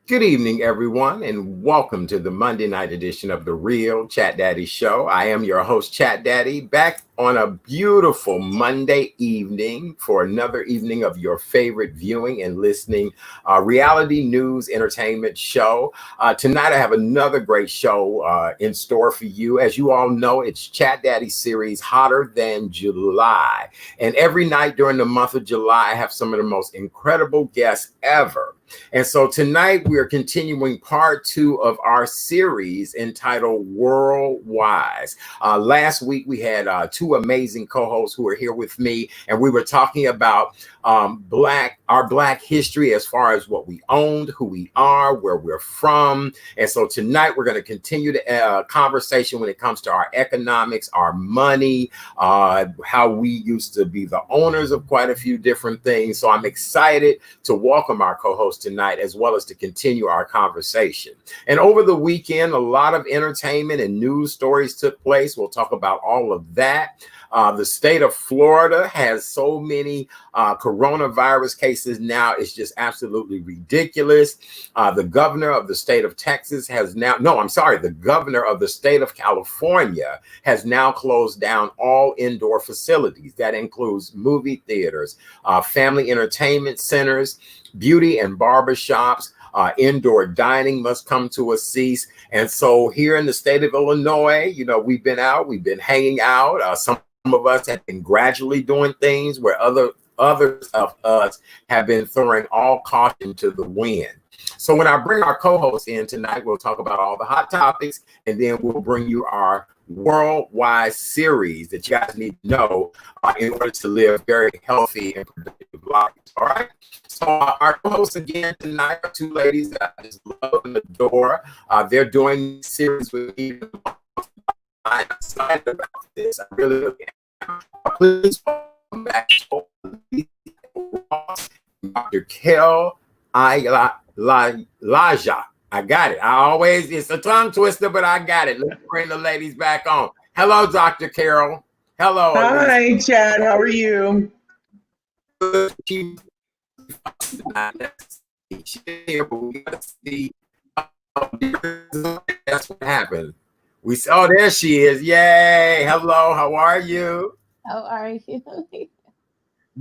Good evening, everyone, and welcome to the Monday night edition of the Real Chat Daddy Show. I am your host, Chat Daddy, back on a beautiful Monday evening for another evening of your favorite viewing and listening reality news entertainment show. Tonight, I have another great show in store for you. As you all know, it's Chat Daddy series Hotter Than July. And every night during the month of July, I have some of the most incredible guests ever. And so tonight we are continuing part 2 of our series entitled Worldwise. Last week we had two amazing co-hosts who were here with me, and we were talking about our Black history as far as what we owned, who we are, where we're from. And so tonight we're going to continue the conversation when it comes to our economics, our money, how we used to be the owners of quite a few different things. So I'm excited to welcome our co-host tonight, as well as to continue our conversation. And over the weekend, a lot of entertainment and news stories took place. We'll talk about all of that. The state of Florida has so many coronavirus cases now, it's just absolutely ridiculous. The governor of the state of Texas the governor of the state of California has now closed down all indoor facilities. That includes movie theaters, family entertainment centers, beauty and barber shops. Indoor dining must come to a cease. And so here in the state of Illinois, we've been hanging out. Some of us have been gradually doing things where others of us have been throwing all caution to the wind. So when I bring our co-hosts in tonight, we'll talk about all the hot topics, and then we'll bring you our worldwide series that you guys need to know in order to live very healthy and productive lives. All right. So our co-hosts again tonight are two ladies that I just love and adore. They're doing this series with me. I'm excited about this. I really am. Please welcome back Dr. Kel Laja. I got it. It's a tongue twister, but I got it. Let's bring the ladies back on. Hello, Dr. Carol. Hello. Hi, Chad. How are you? That's what happened. There she is. Yay. Hello. How are you? How are you?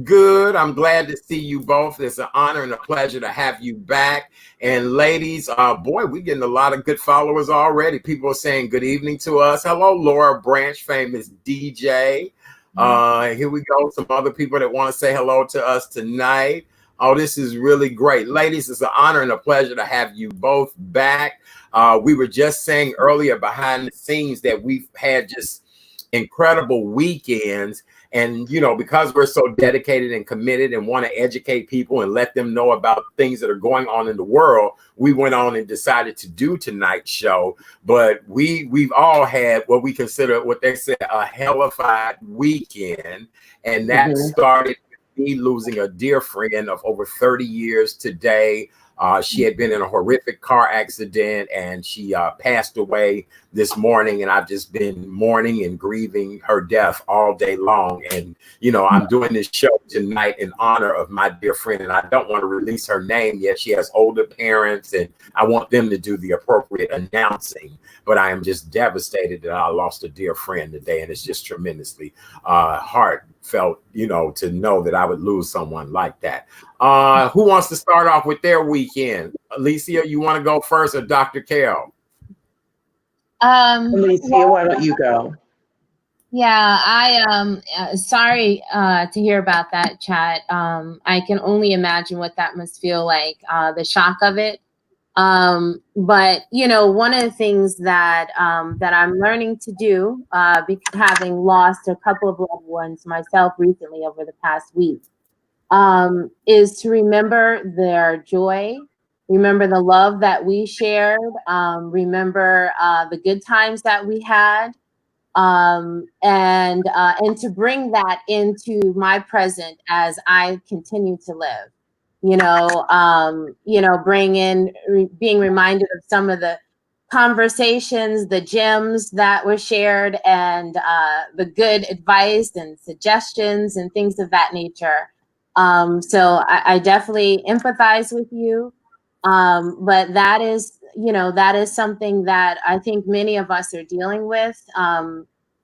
Good. I'm glad to see you both. It's an honor and a pleasure to have you back. And ladies, boy, we're getting a lot of good followers already. People are saying good evening to us. Hello, Laura Branch, famous DJ. Here we go. Some other people that want to say hello to us tonight. Oh, this is really great. Ladies, it's an honor and a pleasure to have you both back. We were just saying earlier behind the scenes that we've had just incredible weekends. And, because we're so dedicated and committed and want to educate people and let them know about things that are going on in the world, we went on and decided to do tonight's show. But we've all had what we consider, what they say, a hellified weekend. And that started with me losing a dear friend of over 30 years today. She had been in a horrific car accident and she passed away this morning. And I've just been mourning and grieving her death all day long. And, I'm doing this show tonight in honor of my dear friend. And I don't want to release her name yet. She has older parents and I want them to do the appropriate announcing. But I am just devastated that I lost a dear friend today. And it's just tremendously heartfelt, to know that I would lose someone like that. Who wants to start off with their weekend? Alicia, you want to go first, or Dr. Carol? Alicia, why don't you go? Yeah, I sorry to hear about that, Chat. I can only imagine what that must feel like, the shock of it. But one of the things that I'm learning to do, having lost a couple of loved ones myself recently over the past week, is to remember their joy, remember the love that we shared, remember the good times that we had, and to bring that into my present as I continue to live. Being reminded of some of the conversations, the gems that were shared, and the good advice and suggestions and things of that nature. So I definitely empathize with you. But that is, that is something that I think many of us are dealing with,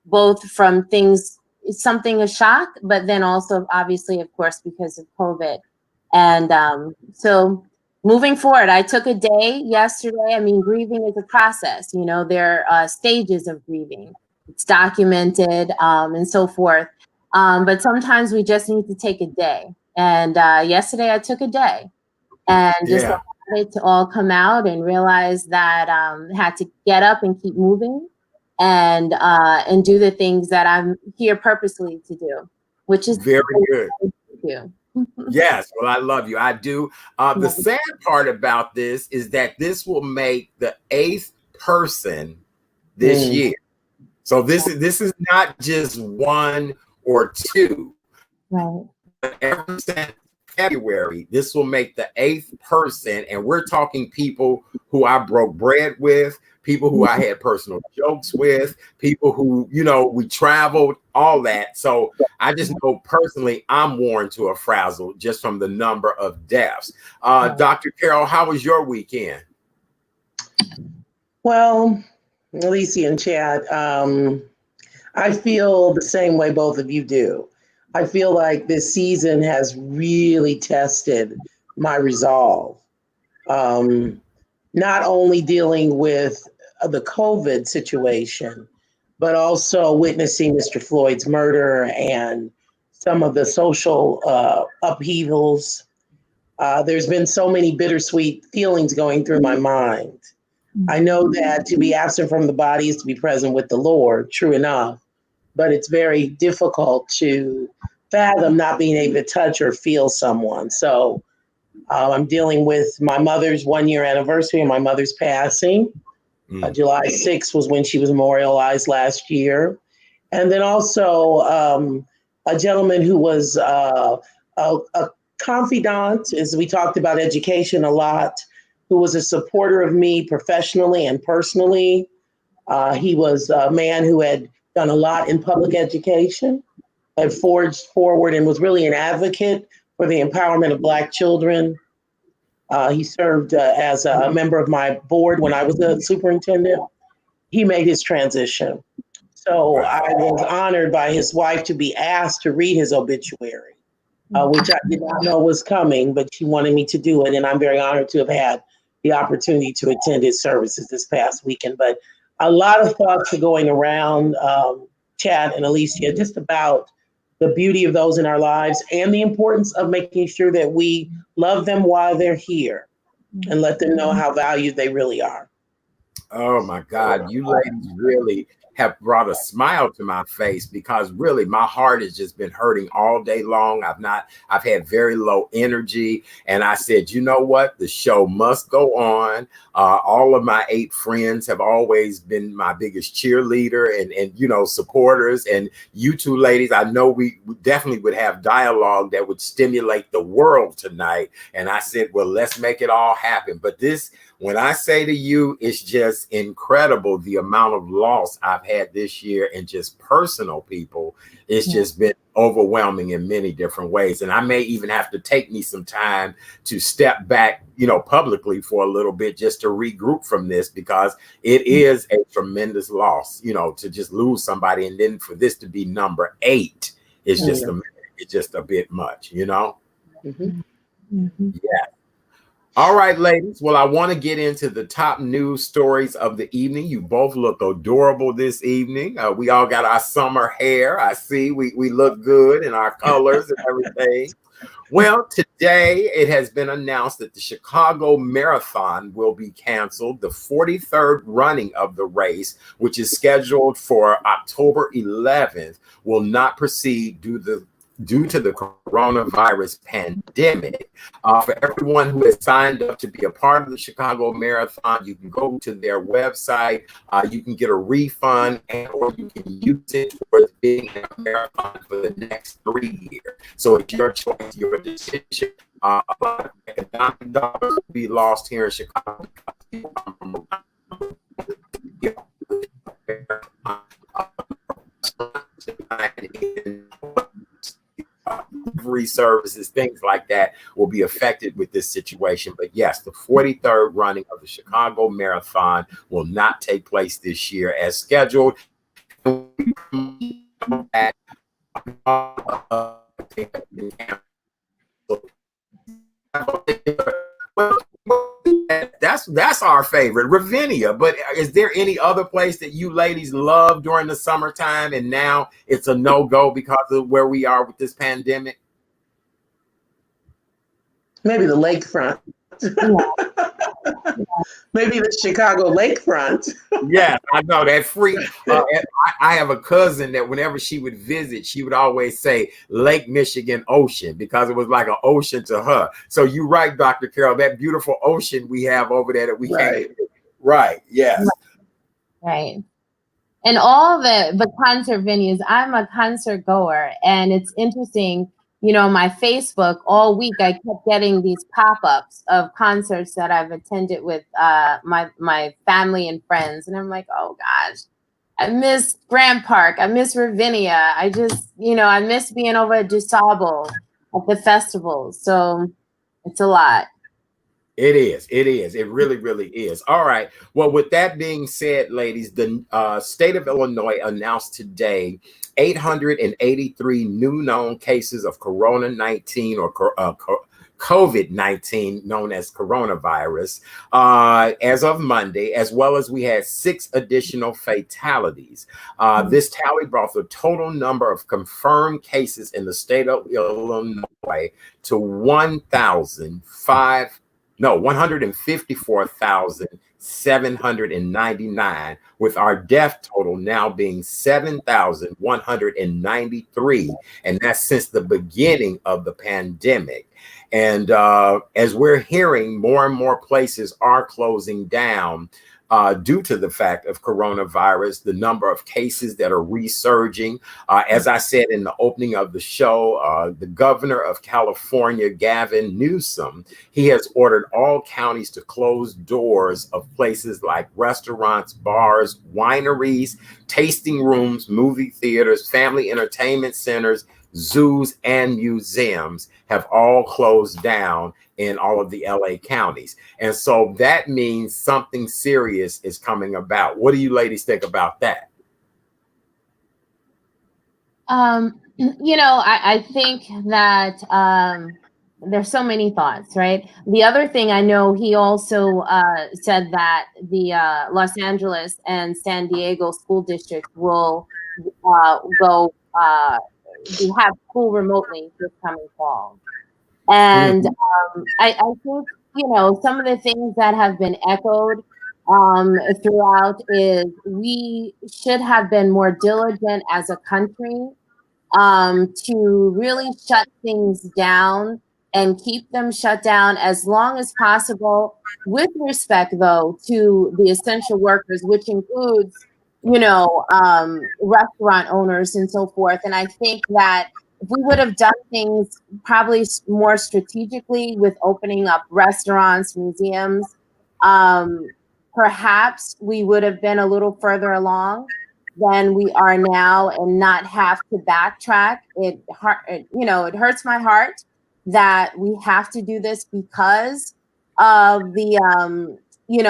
both from things, something a shock, but then also obviously, of course, because of COVID. And so moving forward, I took a day yesterday. I mean, grieving is a process, there are stages of grieving. It's documented, and so forth. But sometimes we just need to take a day. And yesterday I took a day and just allowed it to all come out and realize that had to get up and keep moving and do the things that I'm here purposely to do, which is very good. You. Yes, well, I love you. I do. The sad part about this is that this will make the 8th person this year. So this is not just 1 or 2. Right. Ever since February, this will make the 8th person, and we're talking people who I broke bread with, people who I had personal jokes with, people who, we traveled, all that. So I just know personally I'm worn to a frazzle just from the number of deaths. Dr. Carol, how was your weekend? Well, Alicia and Chad, I feel the same way both of you do. I feel like this season has really tested my resolve. Not only dealing with the COVID situation, but also witnessing Mr. Floyd's murder and some of the social upheavals. There's been so many bittersweet feelings going through my mind. I know that to be absent from the body is to be present with the Lord, true enough, but it's very difficult to fathom not being able to touch or feel someone. So I'm dealing with my mother's 1-year anniversary and my mother's passing. July 6th was when she was memorialized last year. And then also a gentleman who was a confidant, as we talked about education a lot, who was a supporter of me professionally and personally. He was a man who had done a lot in public education, had forged forward and was really an advocate for the empowerment of Black children. He served as a member of my board when I was a superintendent. He made his transition. So I was honored by his wife to be asked to read his obituary, which I did not know was coming, but she wanted me to do it. And I'm very honored to have had the opportunity to attend his services this past weekend. But a lot of thoughts are going around, Chad and Alicia, just about the beauty of those in our lives and the importance of making sure that we love them while they're here and let them know how valued they really are. Oh my God, you ladies really have brought a smile to my face, because really my heart has just been hurting all day long. I've had very low energy, and I said, you know what, the show must go on. All of my 8 friends have always been my biggest cheerleader and supporters, and you two ladies, I know we definitely would have dialogue that would stimulate the world tonight. And I said, well, let's make it all happen. But this, when I say to you, it's just incredible the amount of loss I've had this year, and just personal people. It's just been overwhelming in many different ways. And I may even have to take me some time to step back, publicly for a little bit, just to regroup from this, because it is a tremendous loss, to just lose somebody. And then for this to be number 8 is just it's just a bit much, Mm-hmm. Yeah. All right, ladies. Well, I want to get into the top news stories of the evening. You both look adorable this evening. We all got our summer hair. I see we look good in our colors and everything. Well, today it has been announced that the Chicago Marathon will be canceled. The 43rd running of the race, which is scheduled for October 11th, will not proceed due to the coronavirus pandemic. For everyone who has signed up to be a part of the Chicago Marathon, you can go to their website. You can get a refund, or you can use it towards being in a marathon for the next 3 years. So it's your choice, your decision. A lot of economic dollars will be lost here in Chicago. Every delivery services, things like that will be affected with this situation. But yes, the 43rd running of the Chicago Marathon will not take place this year as scheduled. That's our favorite, Ravinia. But is there any other place that you ladies love during the summertime and now it's a no-go because of where we are with this pandemic? Maybe the lakefront. Maybe the Chicago lakefront. Yeah, I know that free. I have a cousin that whenever she would visit, she would always say Lake Michigan Ocean because it was like an ocean to her. So you're right, Dr. Carol, that beautiful ocean we have over there that we can't. Right. Yes. Right. And all the concert venues, I'm a concert goer, and it's interesting. You know, my Facebook all week, I kept getting these pop-ups of concerts that I've attended with my family and friends. And I'm like, oh gosh, I miss Grant Park. I miss Ravinia. I just, I miss being over at DuSable at the festival. So it's a lot. It is. It is. It really, really is. All right. Well, with that being said, ladies, the state of Illinois announced today 883 new known cases of Corona-19 or COVID-19, known as coronavirus, as of Monday, as well as we had 6 additional fatalities. This tally brought the total number of confirmed cases in the state of Illinois to 154,799, with our death total now being 7,193, and that's since the beginning of the pandemic. And as we're hearing, more and more places are closing down due to the fact of coronavirus, the number of cases that are resurging. As I said in the opening of the show, the governor of California, Gavin Newsom, he has ordered all counties to close doors of places like restaurants, bars, wineries, tasting rooms, movie theaters, family entertainment centers, zoos, and museums have all closed down in all of the LA counties. And so that means something serious is coming about. What do you ladies think about that? I think that there's so many thoughts, right? The other thing I know, he also said that the Los Angeles and San Diego school districts will go have school remotely this coming fall. And I think, some of the things that have been echoed throughout is we should have been more diligent as a country to really shut things down and keep them shut down as long as possible, with respect, though, to the essential workers, which includes restaurant owners and so forth. And I think that if we would have done things probably more strategically with opening up restaurants, museums, perhaps we would have been a little further along than we are now and not have to backtrack. It hurts my heart that we have to do this because of the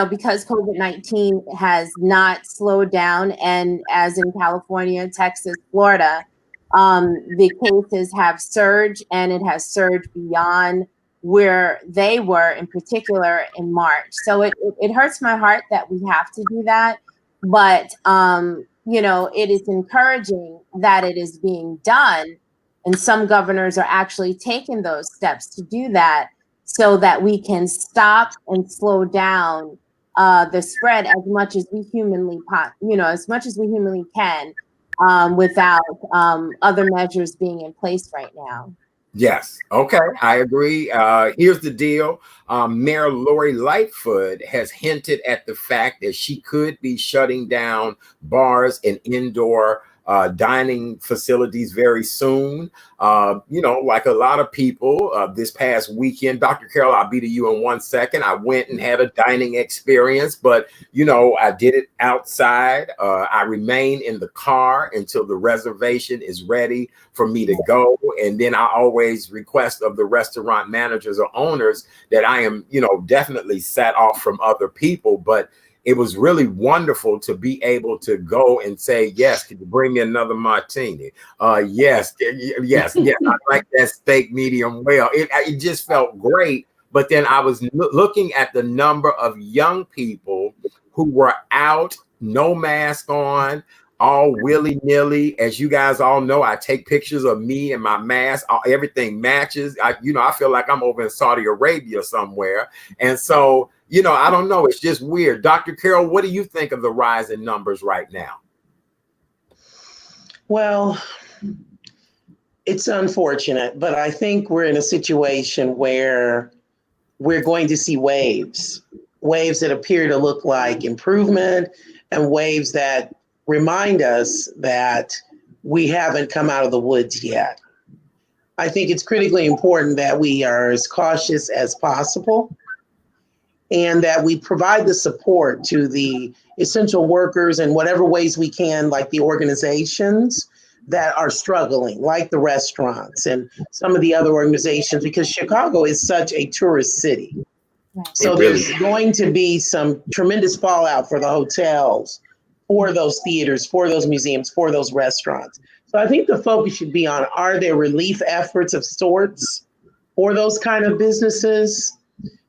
because COVID-19 has not slowed down. And as in California, Texas, Florida, the cases have surged, and it has surged beyond where they were, in particular in March. So it hurts my heart that we have to do that. But, it is encouraging that it is being done. And some governors are actually taking those steps to do that, so that we can stop and slow down the spread as much as we humanly can, without other measures being in place right now. Yes. Okay. I agree. Here's the deal. Mayor Lori Lightfoot has hinted at the fact that she could be shutting down bars and indoor dining facilities very soon. Like a lot of people this past weekend, Dr. Carol, I'll be to you in 1 second. I went and had a dining experience, but, I did it outside. I remain in the car until the reservation is ready for me to go. And then I always request of the restaurant managers or owners that I am, definitely set off from other people. But it was really wonderful to be able to go and say, yes, could you bring me another martini? Yes. I like that steak medium well. It just felt great. But then I was looking at the number of young people who were out, no mask on, all willy-nilly. As you guys all know, I take pictures of me and my mask. Everything matches. I feel like I'm over in Saudi Arabia somewhere. And so, I don't know. It's just weird. Dr. Carol, what do you think of the rise in numbers right now? Well, it's unfortunate, but I think we're in a situation where we're going to see waves that appear to look like improvement and waves that remind us that we haven't come out of the woods yet. I think it's critically important that we are as cautious as possible and that we provide the support to the essential workers in whatever ways we can, like the organizations that are struggling, like the restaurants and some of the other organizations, because Chicago is such a tourist city. So there's going to be some tremendous fallout for the hotels, for those theaters, for those museums, for those restaurants. So I think the focus should be on, are there relief efforts of sorts for those kind of businesses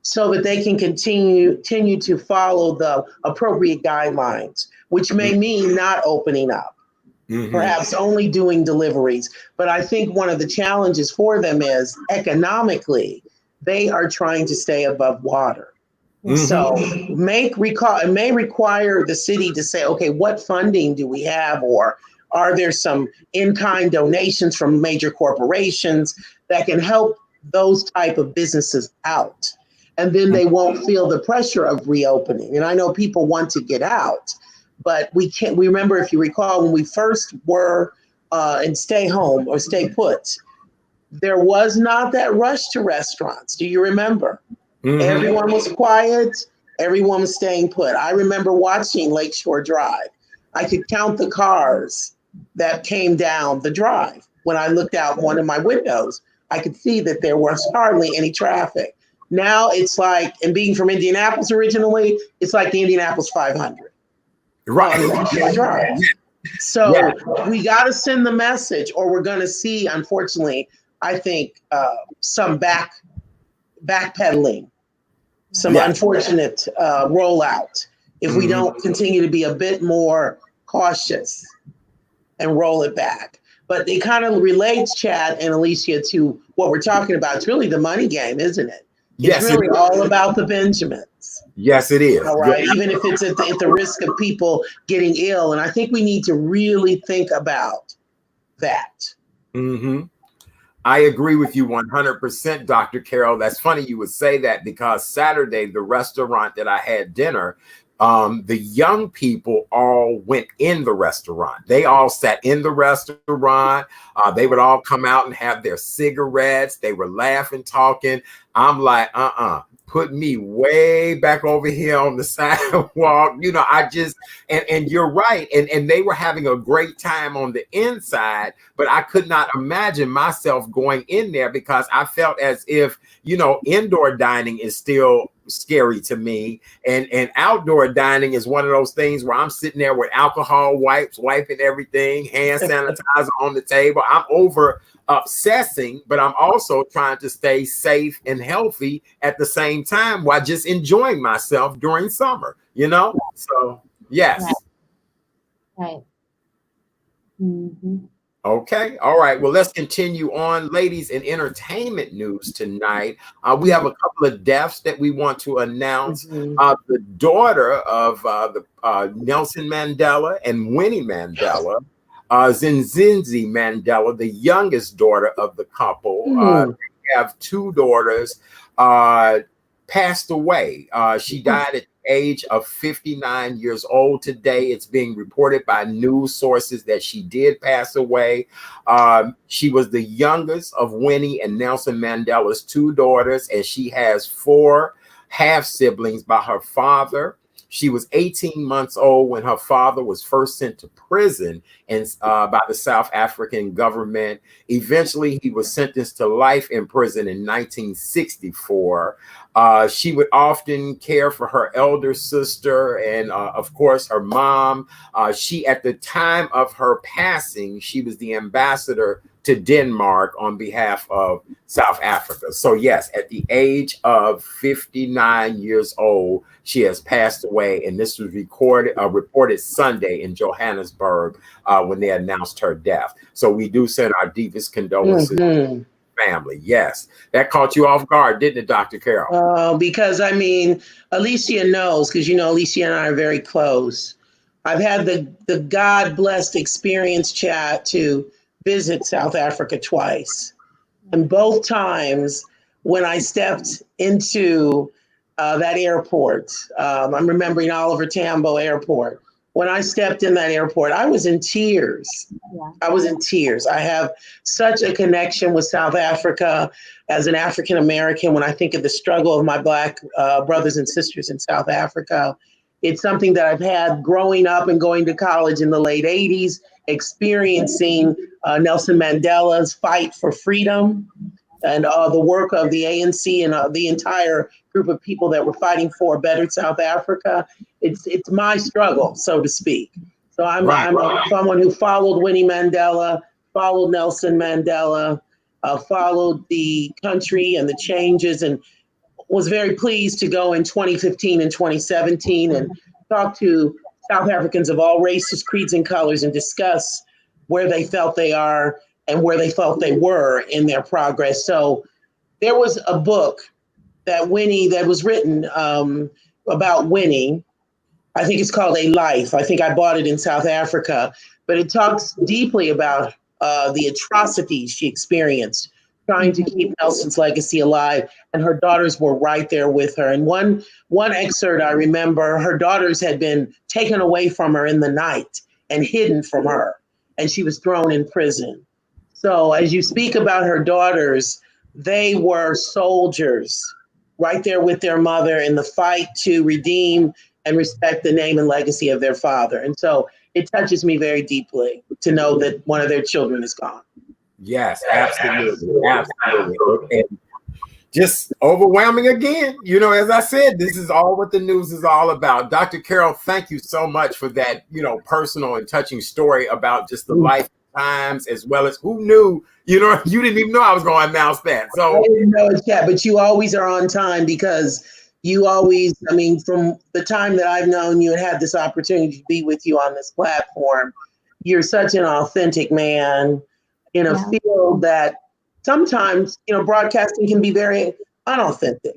so that they can continue to follow the appropriate guidelines, which may mean not opening up, perhaps only doing deliveries. But I think one of the challenges for them is economically, they are trying to stay above water. So it may require the city to say, okay, what funding do we have? Or are there some in-kind donations from major corporations that can help those type of businesses out? And then they won't feel the pressure of reopening. And I know people want to get out, but we remember, if you recall, when we first were in stay home or stay put, there was not that rush to restaurants. Do you remember? Everyone was quiet. Everyone was staying put. I remember watching Lakeshore Drive. I could count the cars that came down the drive. When I looked out one of my windows, I could see that there was hardly any traffic. Now it's like, and being from Indianapolis originally, it's like the Indianapolis 500. Right. So we got to send the message, or we're going to see, unfortunately, I think some backpedaling, some unfortunate rollout if we don't continue to be a bit more cautious and roll it back. But it kind of relates, Chad and Alicia, to what we're talking about. It's really the money game, isn't it? It's really all about the Benjamins. Yes, it is. All right. Even if it's at the risk of people getting ill. And I think we need to really think about that. I agree with you 100%, Dr. Carol. That's funny you would say that, because Saturday, the restaurant that I had dinner, the young people all went in the restaurant. They all sat in the restaurant. They would all come out and have their cigarettes. They were laughing, talking. I'm like, put me way back over here on the sidewalk. I just, and you're right. And they were having a great time on the inside, but I could not imagine myself going in there, because I felt as if, indoor dining is still scary to me. And outdoor dining is one of those things where I'm sitting there with alcohol wipes, wiping everything, hand sanitizer on the table. I'm over obsessing, but I'm also trying to stay safe and healthy at the same time while just enjoying myself during summer, So, yes. Right. Okay. All right. Well, let's continue on. Ladies, in entertainment news tonight, we have a couple of deaths that we want to announce. The daughter of Nelson Mandela and Winnie Mandela, Zinzinzi Mandela, the youngest daughter of the couple. They have two daughters, passed away. She died at the age of 59 years old today. It's being reported by news sources that she did pass away. She was the youngest of Winnie and Nelson Mandela's two daughters, and she has four half siblings by her father. She was 18 months old when her father was first sent to prison by the South African government. Eventually, he was sentenced to life in prison in 1964. She would often care for her elder sister and, of course, her mom. She, at the time of her passing, she was the ambassador to Denmark on behalf of South Africa. So yes, at the age of 59 years old, she has passed away, and this was reported Sunday in Johannesburg when they announced her death. So we do send our deepest condolences to the family. Yes, that caught you off guard, didn't it, Dr. Carol? Because I mean, Alicia knows, because you know Alicia and I are very close. I've had the God-blessed experience, Chat, to visit South Africa twice. And both times when I stepped into that airport, I'm remembering Oliver Tambo Airport. When I stepped in that airport, I was in tears. Yeah. I was in tears. I have such a connection with South Africa as an African American. When I think of the struggle of my Black brothers and sisters in South Africa, it's something that I've had growing up and going to college in the late 80s, experiencing Nelson Mandela's fight for freedom and the work of the ANC and the entire group of people that were fighting for a better South Africa. It's my struggle, so to speak. So I'm someone who followed Winnie Mandela, followed Nelson Mandela, followed the country and the changes, and was very pleased to go in 2015 and 2017 and talk to South Africans of all races, creeds, and colors and discuss where they felt they are and where they felt they were in their progress. So there was a book that was written about Winnie. I think it's called A Life. I think I bought it in South Africa, but it talks deeply about the atrocities she experienced trying to keep Nelson's legacy alive, and her daughters were right there with her. And one excerpt I remember, her daughters had been taken away from her in the night and hidden from her, and she was thrown in prison. So as you speak about her daughters, they were soldiers right there with their mother in the fight to redeem and respect the name and legacy of their father. And so it touches me very deeply to know that one of their children is gone. Yes, absolutely. Absolutely. And just overwhelming again. You know, as I said, this is all what the news is all about. Dr. Carol, thank you so much for that, personal and touching story about just the lifetimes, as well as who knew, you didn't even know I was going to announce that. So I didn't know it yet, but you always are on time because you always, from the time that I've known you and had this opportunity to be with you on this platform, you're such an authentic man in a field that sometimes, broadcasting can be very unauthentic,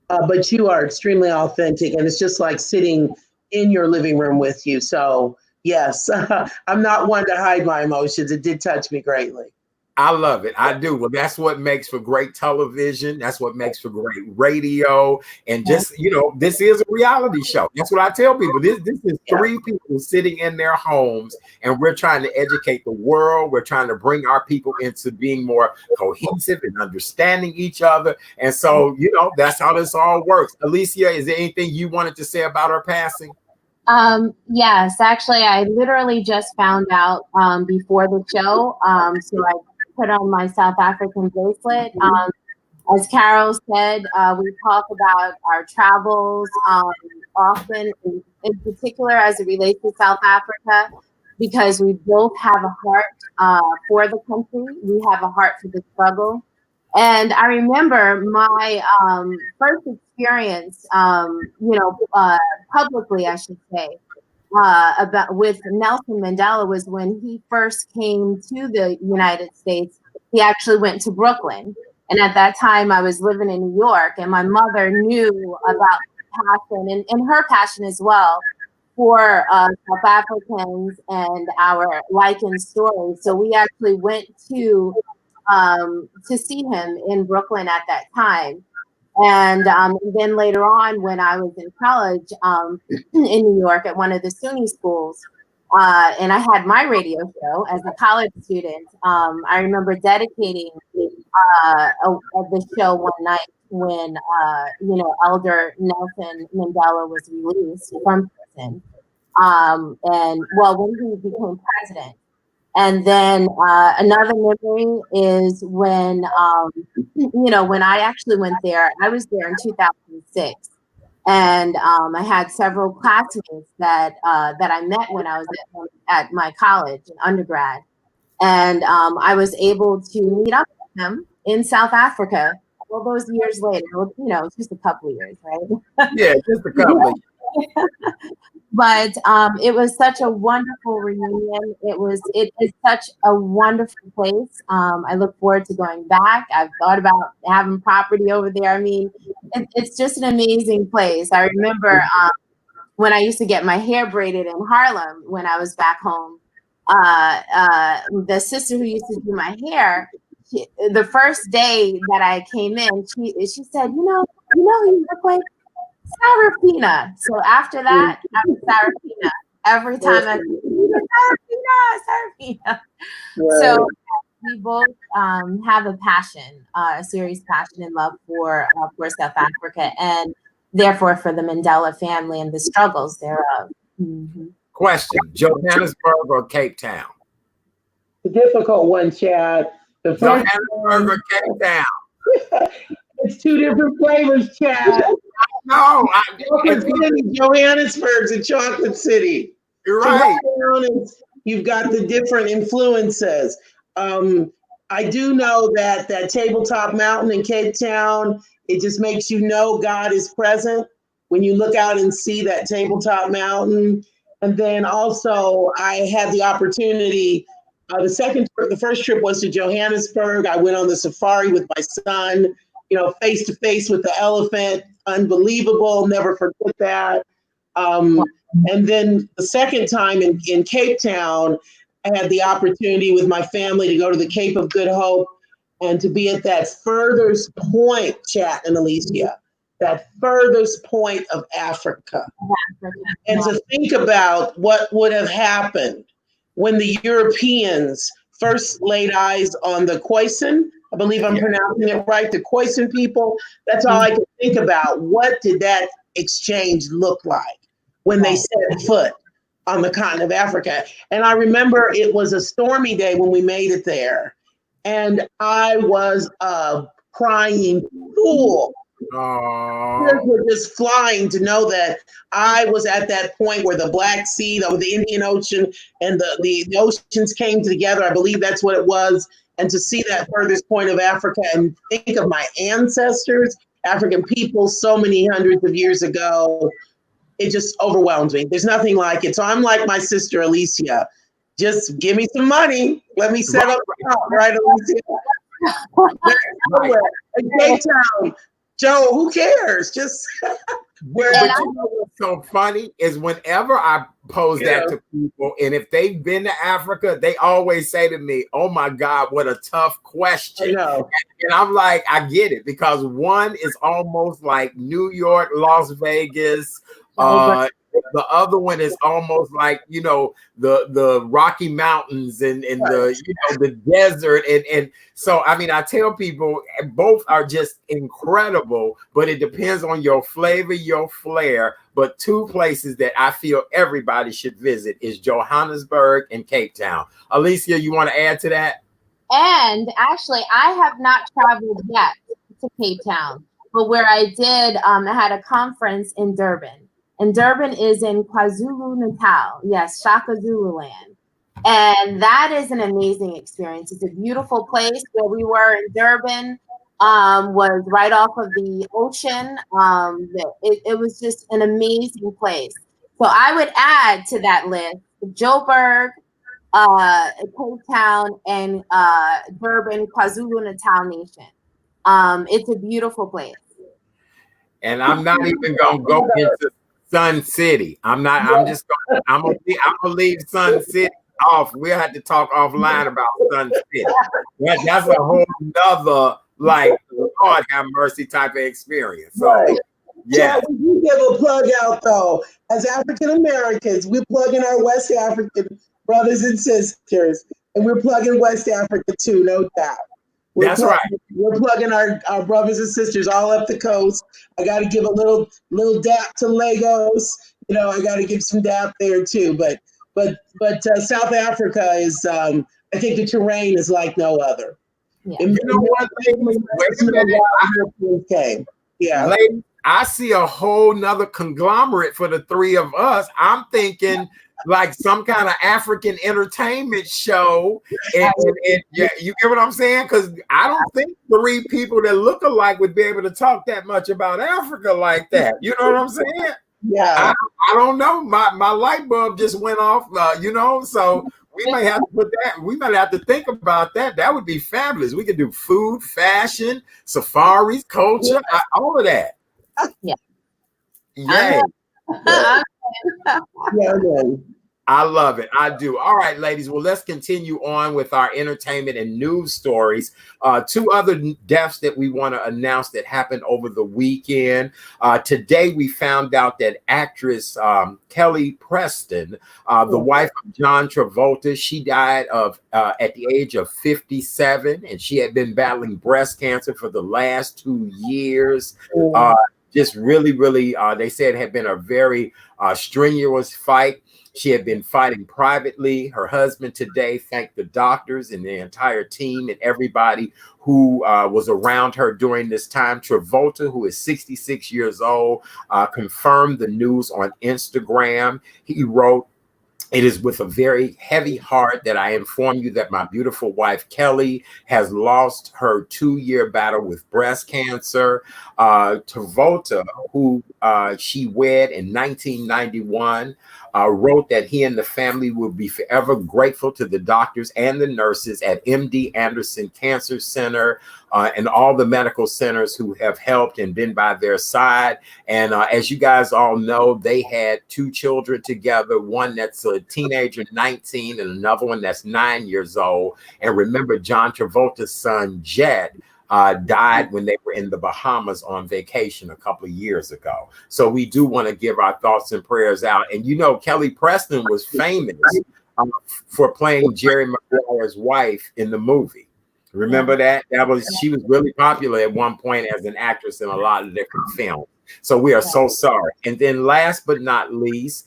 but you are extremely authentic, and it's just like sitting in your living room with you. So yes, I'm not one to hide my emotions. It did touch me greatly. I love it. I do. Well, that's what makes for great television. That's what makes for great radio. And just, this is a reality show. That's what I tell people. This is three people sitting in their homes, and we're trying to educate the world. We're trying to bring our people into being more cohesive and understanding each other. And so, that's how this all works. Alicia, is there anything you wanted to say about her passing? Yes, actually, I literally just found out before the show. So I put on my South African bracelet. As Carol said, we talk about our travels often, in particular as it relates to South Africa, because we both have a heart for the country. We have a heart for the struggle. And I remember my first experience, publicly, I should say, with Nelson Mandela was when he first came to the United States. He actually went to Brooklyn. And at that time, I was living in New York, and my mother knew about passion and her passion as well for South Africans and our Lycan story. So we actually went to see him in Brooklyn at that time. And then later on, when I was in college in New York at one of the SUNY schools, and I had my radio show as a college student, I remember dedicating the show one night when, Elder Nelson Mandela was released from prison. And well, when he became president. And then another memory is when, when I actually went there, I was there in 2006. And I had several classmates that I met when I was at my college in undergrad. And I was able to meet up with them in South Africa all those years later. It's just a couple of years, right? Yeah, just a couple. But it was such a wonderful reunion. It is such a wonderful place. I look forward to going back. I've thought about having property over there. I mean, it's just an amazing place. I remember when I used to get my hair braided in Harlem when I was back home. The sister who used to do my hair, the first day that I came in, she said, you look like Sarafina. So after that, I was Sarafina. Every time I Sarafina. Right. So we both have a passion, a serious passion and love for South Africa, and therefore for the Mandela family and the struggles thereof. Mm-hmm. Question: Johannesburg or Cape Town? The difficult one, Chad. Johannesburg or Cape Town? It's two different flavors, Chad. No, Johannesburg's a chocolate city. You're right. You've got the different influences. I do know that tabletop mountain in Cape Town, it just makes you know God is present when you look out and see that tabletop mountain. And then also I had the opportunity, the first trip was to Johannesburg. I went on the safari with my son, face to face with the elephant. Unbelievable, never forget that. And then the second time in Cape Town, I had the opportunity with my family to go to the Cape of Good Hope and to be at that furthest point, Chat and Alicia, that furthest point of Africa. And to think about what would have happened when the Europeans first laid eyes on the Khoisan. I believe I'm pronouncing it right, the Khoisan people. That's all I can think about. What did that exchange look like when they set foot on the continent of Africa? And I remember it was a stormy day when we made it there. And I was a crying fool. Tears were just flying to know that I was at that point where the Black Sea, the Indian Ocean, and the oceans came together. I believe that's what it was. And to see that furthest point of Africa and think of my ancestors, African people, so many hundreds of years ago, it just overwhelms me. There's nothing like it. So I'm like my sister, Alicia. Just give me some money. Let me set up shop, right, Alicia? In Cape Town, Joe, who cares? Just But you know what's so funny is whenever I pose that to people, and if they've been to Africa, they always say to me, "Oh my God, what a tough question." And I'm like, I get it, because one is almost like New York, Las Vegas. The other one is almost like, the Rocky Mountains and the desert. And so, I mean, I tell people both are just incredible, but it depends on your flavor, your flair. But two places that I feel everybody should visit is Johannesburg and Cape Town. Alicia, you want to add to that? And actually, I have not traveled yet to Cape Town, but where I did, I had a conference in Durban. And Durban is in KwaZulu-Natal. Yes, Shaka Zululand. And that is an amazing experience. It's a beautiful place. Where we were in Durban was right off of the ocean. It was just an amazing place. So I would add to that list Joburg, Cape Town, and Durban, KwaZulu-Natal Nation. It's a beautiful place. And I'm not even going to go into Sun City. I'm gonna leave Sun City off. We'll have to talk offline about Sun City. That's a whole nother like Lord have mercy type of experience. So Right. yeah, So we give a plug out though. As African Americans, we're plugging our West African brothers and sisters, and we're plugging West Africa too, no doubt. that's right. We're plugging our brothers and sisters all up the coast. I got to give a little dap to Lagos. You know, I got to give some dap there too. But South Africa is, I think the terrain is like no other. Yeah. You know what, ladies? Wait a minute. Yeah. Ladies, I see a whole nother conglomerate for the three of us. I'm thinking like some kind of African entertainment show. And yeah, you get what I'm saying? Because I don't think three people that look alike would be able to talk that much about Africa like that. You know what I'm saying? Yeah. I don't know. My light bulb just went off, you know, so we might have to put that, we might have to think about that. That would be fabulous. We could do food, fashion, safaris, culture, all of that. Yeah. Yay. Yeah. I love it. I do. All right, ladies. Well, let's continue on with our entertainment and news stories. Two other deaths that we want to announce that happened over the weekend. Today, we found out that actress Kelly Preston, the wife of John Travolta, she died at the age of 57, and she had been battling breast cancer for the last 2 years. Just really, they said had been a very strenuous fight. She had been fighting privately. Her husband today thanked the doctors and the entire team and everybody who was around her during this time. Travolta, who is 66 years old, confirmed the news on Instagram. He wrote, "It is with a very heavy heart that I inform you that my beautiful wife, Kelly, has lost her 2-year battle with breast cancer." Travolta, who she wed in 1991, wrote that he and the family will be forever grateful to the doctors and the nurses at MD Anderson Cancer Center and all the medical centers who have helped and been by their side. And as you guys all know, they had 2 children together, one that's a teenager, 19, and another one that's 9 years old. And remember, John Travolta's son, Jed, died when they were in the Bahamas on vacation a couple of years ago. So we do want to give our thoughts and prayers out. And you know, Kelly Preston was famous for playing Jerry Maguire's wife in the movie. Remember that? She was really popular at one point as an actress in a lot of different films. So we are so sorry. And then last but not least,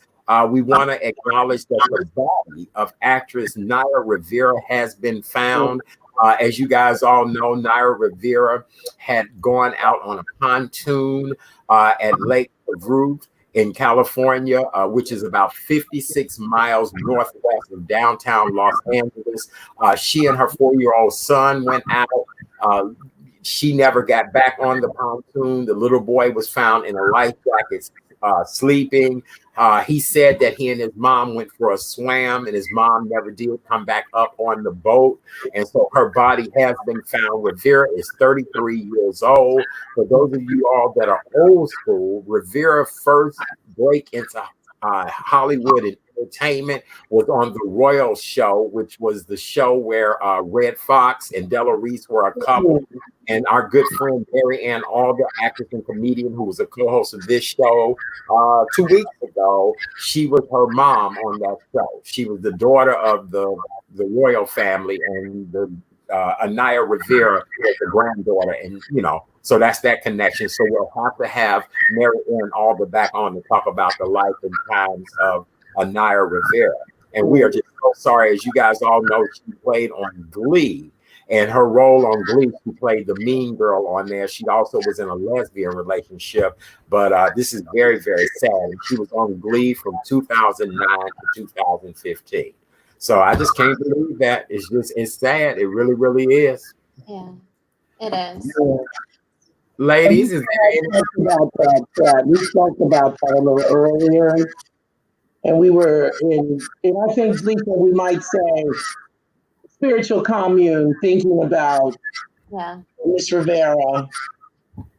we want to acknowledge that the body of actress Naya Rivera has been found. As you guys all know, Naya Rivera had gone out on a pontoon at Lake Vervroot in California, which is about 56 miles northwest of downtown Los Angeles. She and her 4-year-old son went out. She never got back on the pontoon. The little boy was found in a life jacket, sleeping. He said that he and his mom went for a swam, and his mom never did come back up on the boat. And so her body has been found. Rivera is 33 years old. For those of you all that are old school, Rivera first break into Hollywood and entertainment was on The Royal Show, which was the show where Red Fox and Della Reese were a couple. And our good friend Mary Ann Alder, actress and comedian who was a co-host of this show 2 weeks ago, she was her mom on that show. She was the daughter of the royal family, and the Naya Rivera was the granddaughter, and you know, so that's that connection. So we'll have to have Mary Ann Alder back on to talk about the life and times of Naya Rivera. And we are just so sorry. As you guys all know, she played on Glee. And her role on Glee, she played the mean girl on there. She also was in a lesbian relationship. But this is very, very sad. And she was on Glee from 2009 to 2015. So I just can't believe that. It's sad. It really, really is. Yeah, it is. Yeah. Ladies, we talked about that a little earlier. And we were in I think, Lisa, we might say, spiritual commune, thinking about Miss Rivera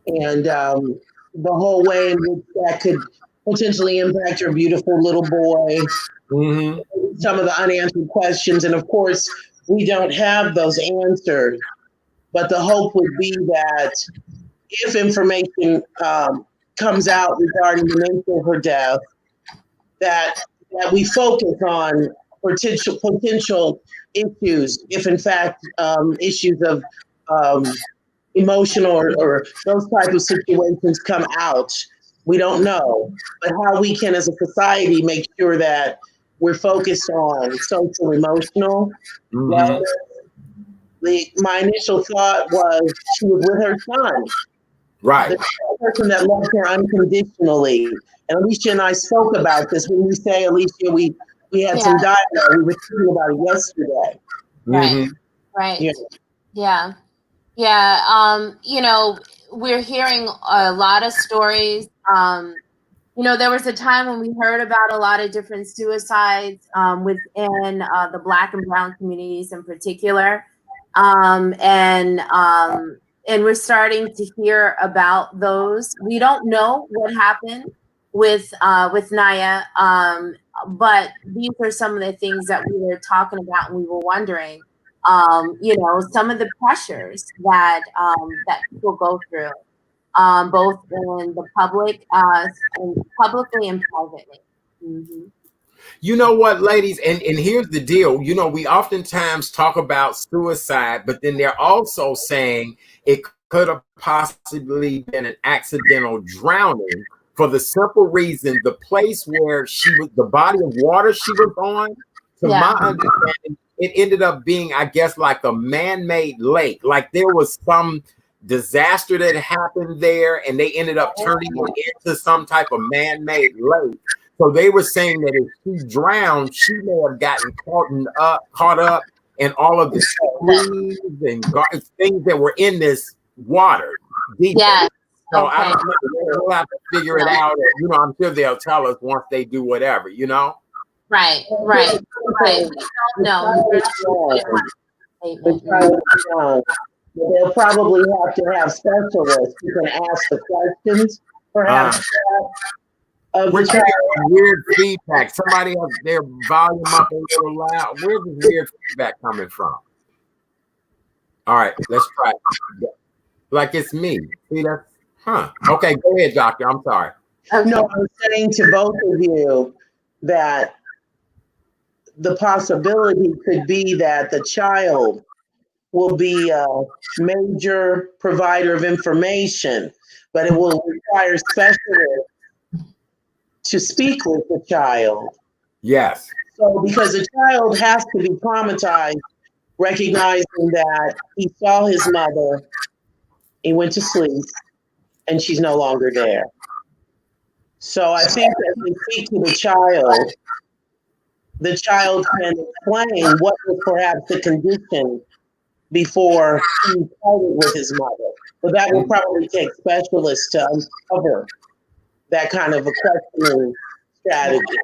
and the whole way in which that could potentially impact your beautiful little boy. Some of the unanswered questions. And of course, we don't have those answers. But the hope would be that if information comes out regarding the nature of her death, that we focus on potential issues, if in fact issues of emotional or those type of situations come out. We don't know, but how we can as a society make sure that we're focused on social emotional. Mhm. My initial thought was she was with her son, Right. the person that loved her unconditionally. And Alicia and I spoke about this. When we say, Alicia, we had some dialogue. We were speaking about it yesterday. Right. Mhm. Right. Yeah. Yeah. Yeah. You know, we're hearing a lot of stories. You know, there was a time when we heard about a lot of different suicides within the Black and Brown communities in particular. And we're starting to hear about those. We don't know what happened with Naya, but these are some of the things that we were talking about, and we were wondering, you know, some of the pressures that that people go through, both in the public, and publicly and privately. Mm-hmm. You know what, ladies, and here's the deal. You know, we oftentimes talk about suicide, but then they're also saying it could have possibly been an accidental drowning for the simple reason the place where she was, the body of water she was on, to Yeah. my understanding, it ended up being, I guess, like a man-made lake. Like there was some disaster that happened there, and they ended up turning it into some type of man-made lake. So they were saying that if she drowned, she may have gotten caught up in all of the screens and things that were in this water. Deep. Yeah. So Okay. I don't know. We'll have to figure it out. You know, I'm sure they'll tell us once they do whatever, you know? Right. Right. Right. We don't know. They'll probably have to have specialists who can ask the questions, perhaps. We're getting weird feedback. Somebody has their volume up a little loud. Where's this weird feedback coming from? All right, let's try it. Like it's me. See that? Huh. Okay, go ahead, doctor. I'm sorry. No, I'm saying to both of you that the possibility could be that the child will be a major provider of information, but it will require specialists to speak with the child. Yes. So because the child has to be traumatized, recognizing that he saw his mother, he went to sleep, and she's no longer there. So I think that we speak to the child can explain what was perhaps the condition before he started with his mother. But that will probably take specialists to uncover that kind of a questioning strategy.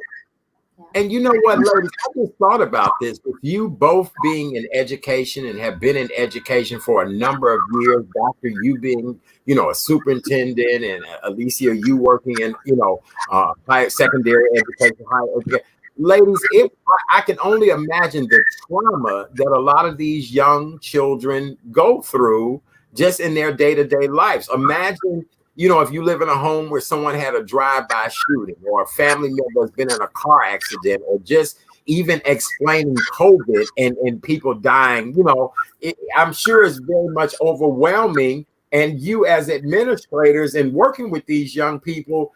And you know what, ladies, I just thought about this. With you both being in education and have been in education for a number of years, Doctor, you being, you know, a superintendent, and Alicia, you working in, you know, higher secondary education, higher education. Ladies, I can only imagine the trauma that a lot of these young children go through just in their day-to-day lives. Imagine, you know, if you live in a home where someone had a drive-by shooting, or a family member has been in a car accident, or just even explaining COVID and people dying, you know, I'm sure it's very much overwhelming. And you as administrators and working with these young people,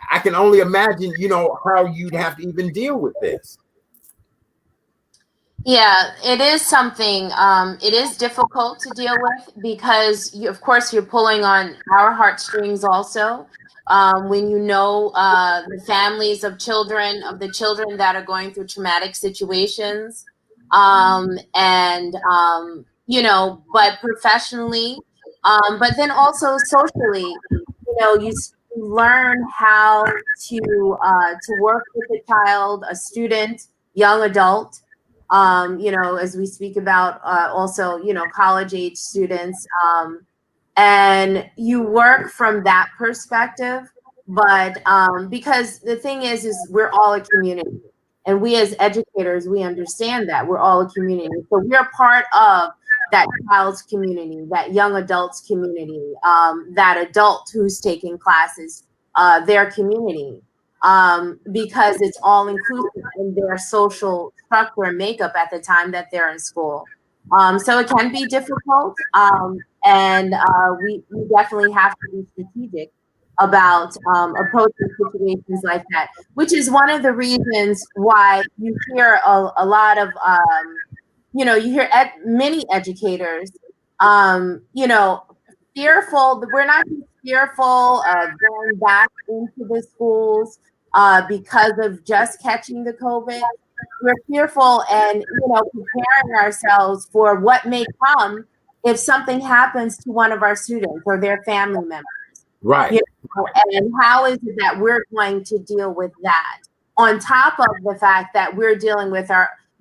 I can only imagine, you know, how you'd have to even deal with this. Yeah, it is something, it is difficult to deal with because, of course, you're pulling on our heartstrings also. When you know the families of the children that are going through traumatic situations, you know, but professionally, but then also socially, you know, you learn how to work with a child, a student, young adult. You know, as we speak about also, you know, college age students, and you work from that perspective. But because the thing is we're all a community, and we as educators, we understand that we're all a community. So we're part of that child's community, that young adult's community, that adult who's taking classes, their community, because it's all inclusive in their social structure and makeup at the time that they're in school. So it can be difficult, and we definitely have to be strategic about approaching situations like that, which is one of the reasons why you hear a lot of, you hear many educators, fearful. We're not just fearful of going back into the schools because of just catching the COVID. We're fearful and, preparing ourselves for what may come if something happens to one of our students or their family members. Right. And how is it that we're going to deal with that? On top of the fact that we're dealing with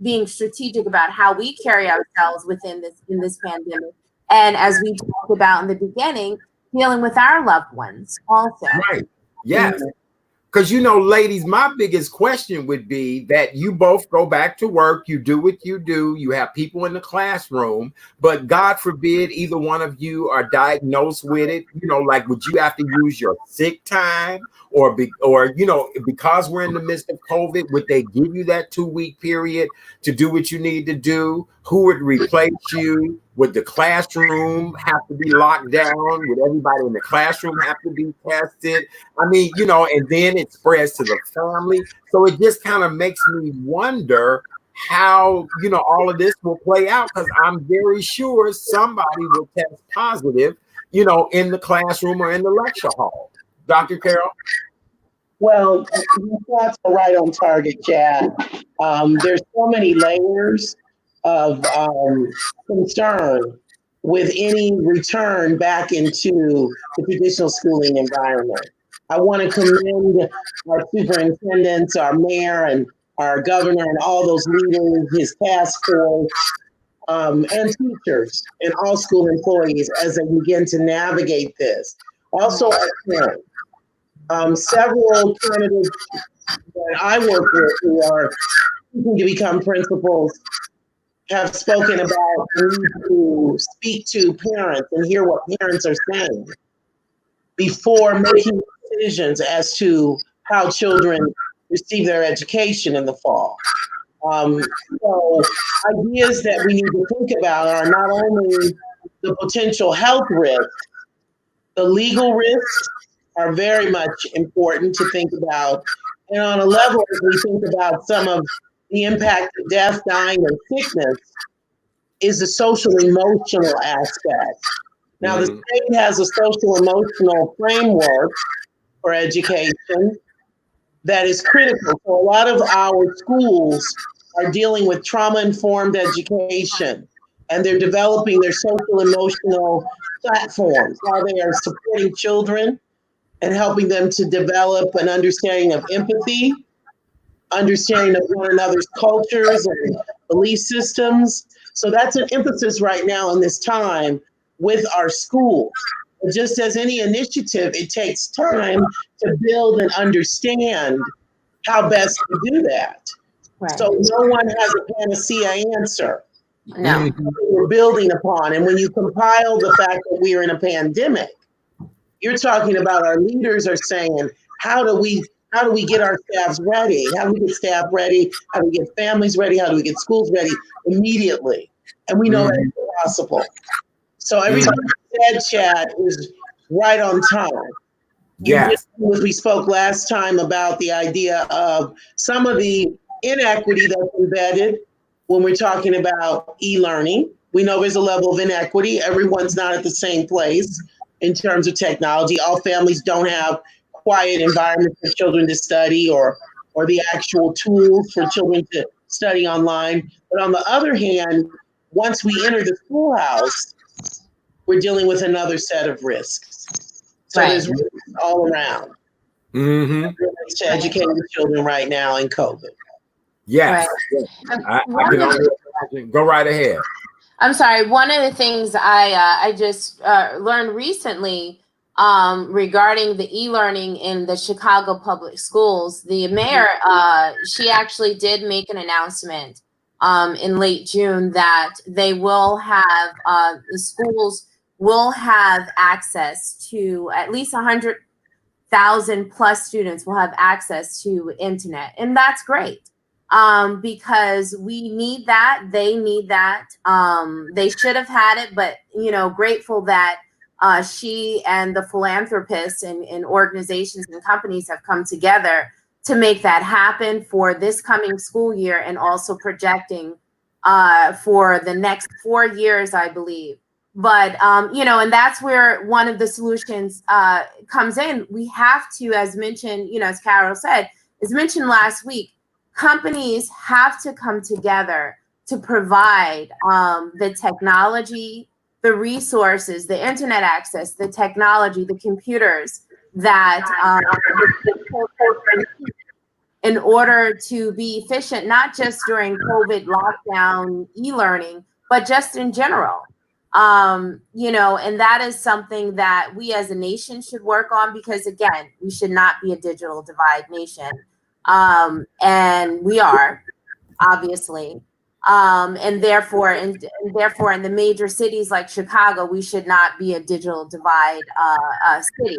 being strategic about how we carry ourselves in this pandemic. And as we talked about in the beginning, dealing with our loved ones also. Right. Yes. Because, ladies, my biggest question would be that you both go back to work, you do what you do, you have people in the classroom, but God forbid either one of you are diagnosed with it, would you have to use your sick time or because we're in the midst of COVID, would they give you that 2-week period to do what you need to do? Who would replace you? Would the classroom have to be locked down? Would everybody in the classroom have to be tested? I mean, and then it spreads to the family. So it just kind of makes me wonder how, all of this will play out, because I'm very sure somebody will test positive, in the classroom or in the lecture hall. Dr. Carol? Well, your thoughts are right on target, Chad. There's so many layers of concern with any return back into the traditional schooling environment. I want to commend our superintendents, our mayor, and our governor, and all those leaders, his task force, and teachers and all school employees as they begin to navigate this. Also, our parents. Several candidates that I work with who are seeking to become principals have spoken about the need to speak to parents and hear what parents are saying before making decisions as to how children receive their education in the fall. So ideas that we need to think about are not only the potential health risks, the legal risks are very much important to think about. And on a level, as we think about some of the impact of death, dying, and sickness, is the social emotional aspect. Now, the state has a social emotional framework for education that is critical. So a lot of our schools are dealing with trauma-informed education, and they're developing their social emotional platforms, how they are supporting children and helping them to develop an understanding of empathy, understanding of one another's cultures and belief systems. So that's an emphasis right now in this time with our schools. But just as any initiative, it takes time to build and understand how best to do that. Right. So no one has a panacea answer. No. We're building upon. And when you compile the fact that we are in a pandemic, you're talking about our leaders are saying, how do we get our staffs ready? How do we get staff ready? How do we get families ready? How do we get schools ready immediately? And we know that's possible. So everything you said, Chad, is right on time. Yes. We spoke last time about the idea of some of the inequity that's embedded when we're talking about e-learning. We know there's a level of inequity. Everyone's not at the same place in terms of technology. All families don't have quiet environments for children to study or the actual tools for children to study online. But on the other hand, once we enter the schoolhouse, we're dealing with another set of risks. So there's risks all around to educate the children right now in COVID. Yes. Right. I can only imagine. Go right ahead. I'm sorry. One of the things I just learned recently regarding the e-learning in the Chicago public schools, the mayor, she actually did make an announcement in late June that they will have, the schools will have access to at least 100,000 plus students will have access to internet. And that's great, because we need that. They need that. They should have had it, but, grateful that she and the philanthropists and organizations and companies have come together to make that happen for this coming school year, and also projecting for the next 4 years, I believe. But, and that's where one of the solutions comes in. We have to, as mentioned, as Carol said, as mentioned last week, companies have to come together to provide the technology, the resources, the internet access, the technology, the computers that in order to be efficient, not just during COVID lockdown e-learning, but just in general. And that is something that we as a nation should work on, because again, we should not be a digital divide nation. And we are, obviously. And therefore in the major cities like Chicago, we should not be a digital divide city.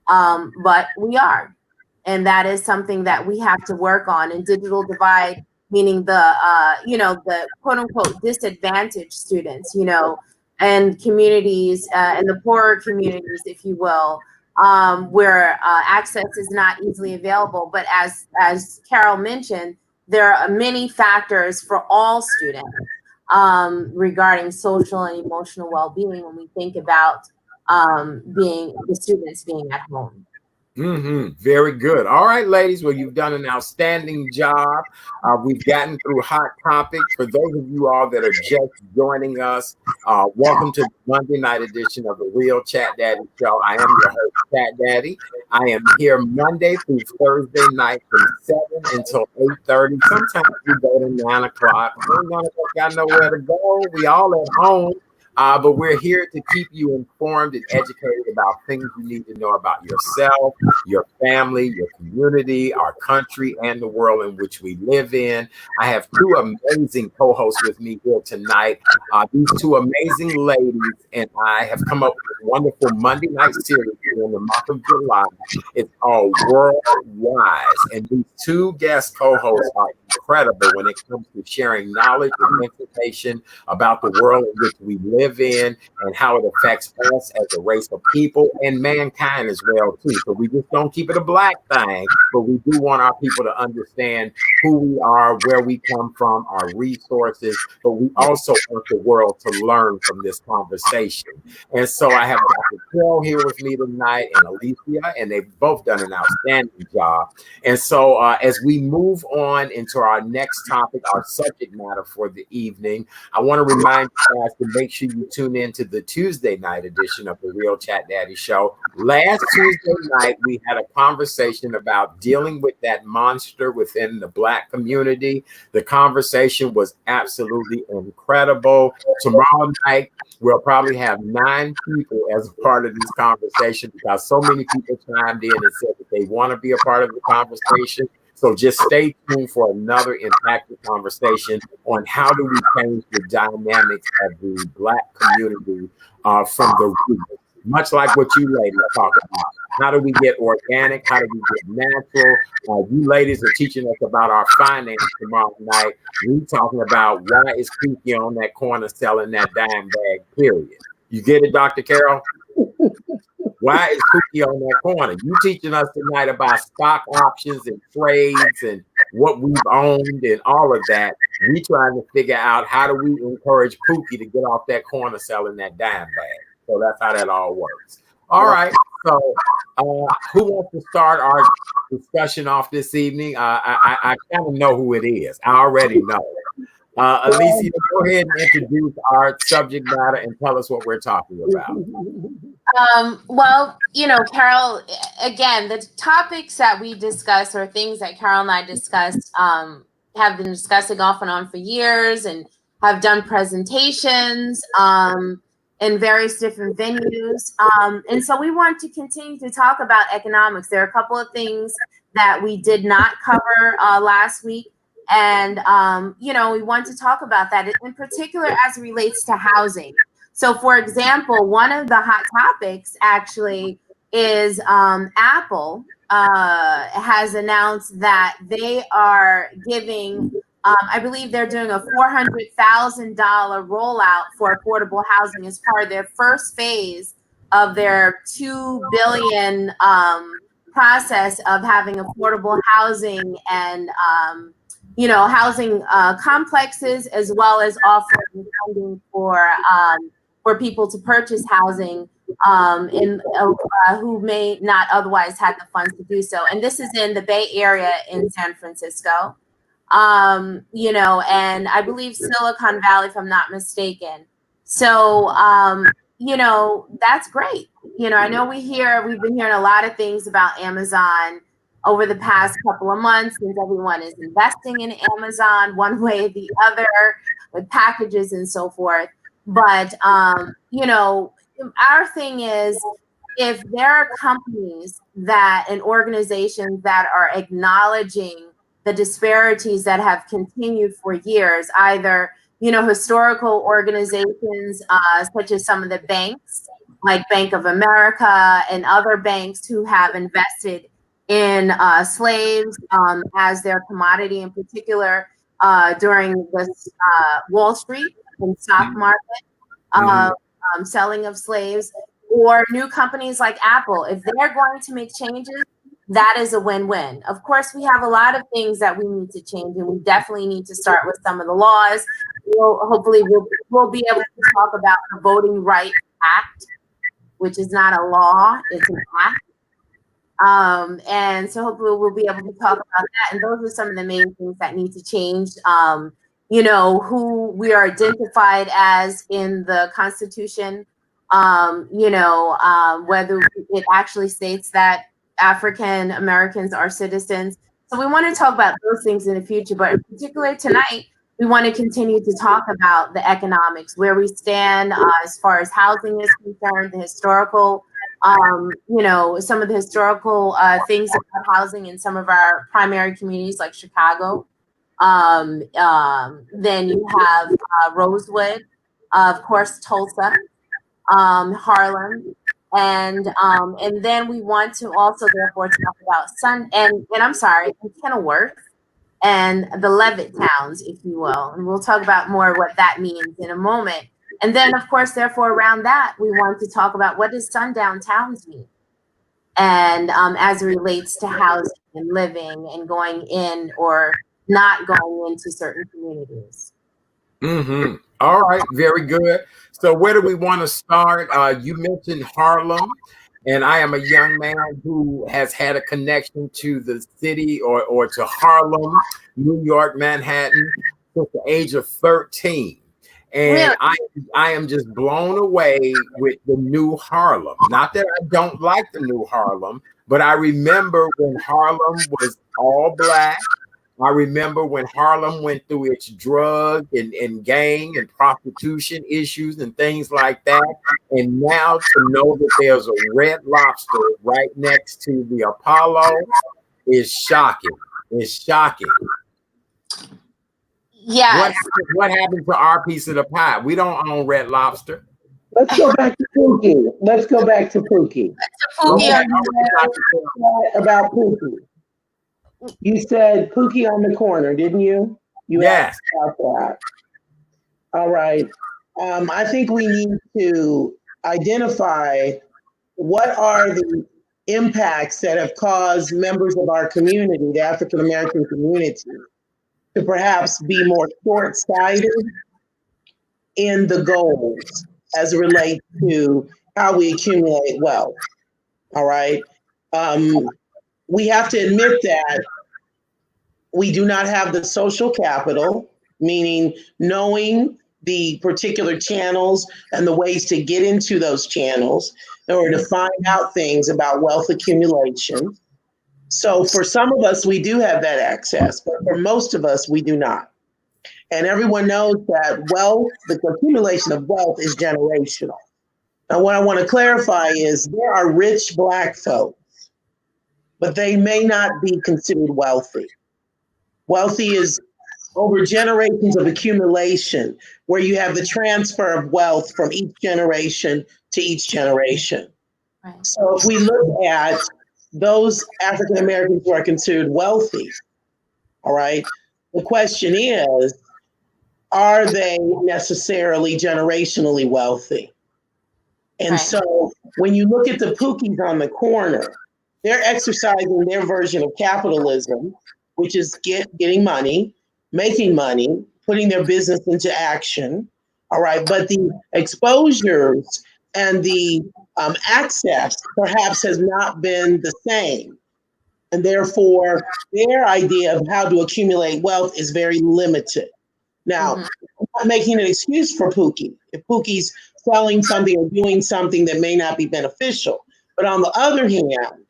But we are. And that is something that we have to work on. And digital divide, meaning the quote unquote disadvantaged students, and communities and the poorer communities, if you will, where access is not easily available. But as Carol mentioned, there are many factors for all students regarding social and emotional well-being when we think about the students being at home. Very good. All right, ladies. Well, you've done an outstanding job. We've gotten through hot topics. For those of you all that are just joining us, welcome to the Monday night edition of the Real Chat Daddy Show. I am your host, Chat Daddy. I am here Monday through Thursday night from 7 until 8:30. Sometimes we go to 9 o'clock. None of us got nowhere to go. We all at home. But we're here to keep you informed and educated about things you need to know about yourself, your family, your community, our country, and the world in which we live in. I have two amazing co-hosts with me here tonight. These two amazing ladies and I have come up with a wonderful Monday night series in the month of July. It's called World Wise. And these two guest co-hosts are incredible when it comes to sharing knowledge and information about the world in which we live in and how it affects us as a race of people and mankind as well too. So we just don't keep it a black thing, but we do want our people to understand who we are, where we come from, our resources, but we also want the world to learn from this conversation. And so I have Dr. Carol here with me tonight and Alicia, and they've both done an outstanding job. And so as we move on into our next topic, our subject matter for the evening, I want to remind you guys to make sure you tune in to the Tuesday night edition of the Real Chat Daddy Show. Last Tuesday night, we had a conversation about dealing with that monster within the Black community. The conversation was absolutely incredible. Tomorrow night, we'll probably have 9 people as a part of this conversation because so many people chimed in and said that they want to be a part of the conversation. So just stay tuned for another impactful conversation on how do we change the dynamics of the Black community from the root, much like what you ladies are talking about. How do we get organic? How do we get natural? You ladies are teaching us about our finance tomorrow night. We're talking about why is Pookie on that corner selling that dime bag, period. You get it, Dr. Carol? Why is Pookie on that corner? You teaching us tonight about stock options and trades and what we've owned and all of that. We trying to figure out how do we encourage Pookie to get off that corner selling that dime bag. So that's how that all works. All right. So who wants to start our discussion off this evening? I kind of know who it is. I already know. Alicia, go ahead and introduce our subject matter and tell us what we're talking about. Well, Carol, again, the topics that we discuss are things that Carol and I discussed, have been discussing off and on for years and have done presentations in various different venues. And so we want to continue to talk about economics. There are a couple of things that we did not cover last week. And, we want to talk about that in particular as it relates to housing. So, for example, one of the hot topics actually is Apple has announced that they are giving, I believe they're doing a $400,000 rollout for affordable housing as part of their first phase of their $2 billion process of having affordable housing and housing complexes, as well as offering funding for people to purchase housing who may not otherwise have the funds to do so. And this is in the Bay Area in San Francisco, and I believe Silicon Valley, if I'm not mistaken. So, that's great. I know we've been hearing a lot of things about Amazon over the past couple of months, since everyone is investing in Amazon one way or the other with packages and so forth. But, our thing is, if there are companies and organizations that are acknowledging the disparities that have continued for years, either, historical organizations such as some of the banks, like Bank of America and other banks who have invested in slaves as their commodity, in particular during the Wall Street and stock market, selling of slaves, or new companies like Apple. If they're going to make changes, that is a win-win. Of course, we have a lot of things that we need to change, and we definitely need to start with some of the laws. Hopefully we'll be able to talk about the Voting Rights Act, which is not a law, it's an act. And so hopefully we'll be able to talk about that. And those are some of the main things that need to change. Who we are identified as in the Constitution, whether it actually states that African Americans are citizens. So we want to talk about those things in the future, but in particular tonight, we want to continue to talk about the economics, where we stand as far as housing is concerned, the historical, some of the historical things about housing in some of our primary communities like Chicago. Then you have Rosewood, of course, Tulsa, Harlem, and then we want to also therefore talk about Kenilworth and the Levitt towns, if you will, and we'll talk about more what that means in a moment. And then, of course, therefore, around that, we want to talk about what does sundown towns mean, and as it relates to housing and living and going in or not going into certain communities. All right, very good. So where do we want to start? You mentioned Harlem, and I am a young man who has had a connection to the city or to Harlem, New York, Manhattan, since the age of 13. And really? I am just blown away with the new Harlem. Not that I don't like the new Harlem, but I remember when Harlem was all Black. I remember when Harlem went through its drug and gang and prostitution issues and things like that. And now to know that there's a Red Lobster right next to the Apollo is shocking. It's shocking. Yeah. What happened to our piece of the pie? We don't own Red Lobster. Let's go back to Pookie. Okay. About Pookie. You said Pookie on the corner, didn't you? Yes. Asked about that. All right. I think we need to identify what are the impacts that have caused members of our community, the African American community, to perhaps be more short-sighted in the goals as it relates to how we accumulate wealth. All right. We have to admit that we do not have the social capital, meaning knowing the particular channels and the ways to get into those channels in order to find out things about wealth accumulation. So for some of us, we do have that access, but for most of us, we do not. And everyone knows that wealth, the accumulation of wealth is generational. Now, what I want to clarify is there are rich Black folks, but they may not be considered wealthy. Wealthy is over generations of accumulation, where you have the transfer of wealth from each generation to each generation. Right. So if we look at those African Americans who are considered wealthy, all right, the question is, are they necessarily generationally wealthy? And Right. so when you look at the Pookies on the corner, they're exercising their version of capitalism, which is getting money, making money, putting their business into action. All right. But the exposures and the access perhaps has not been the same. And therefore, their idea of how to accumulate wealth is very limited. Now, I'm not making an excuse for Pookie. If Pookie's selling something or doing something that may not be beneficial. But on the other hand,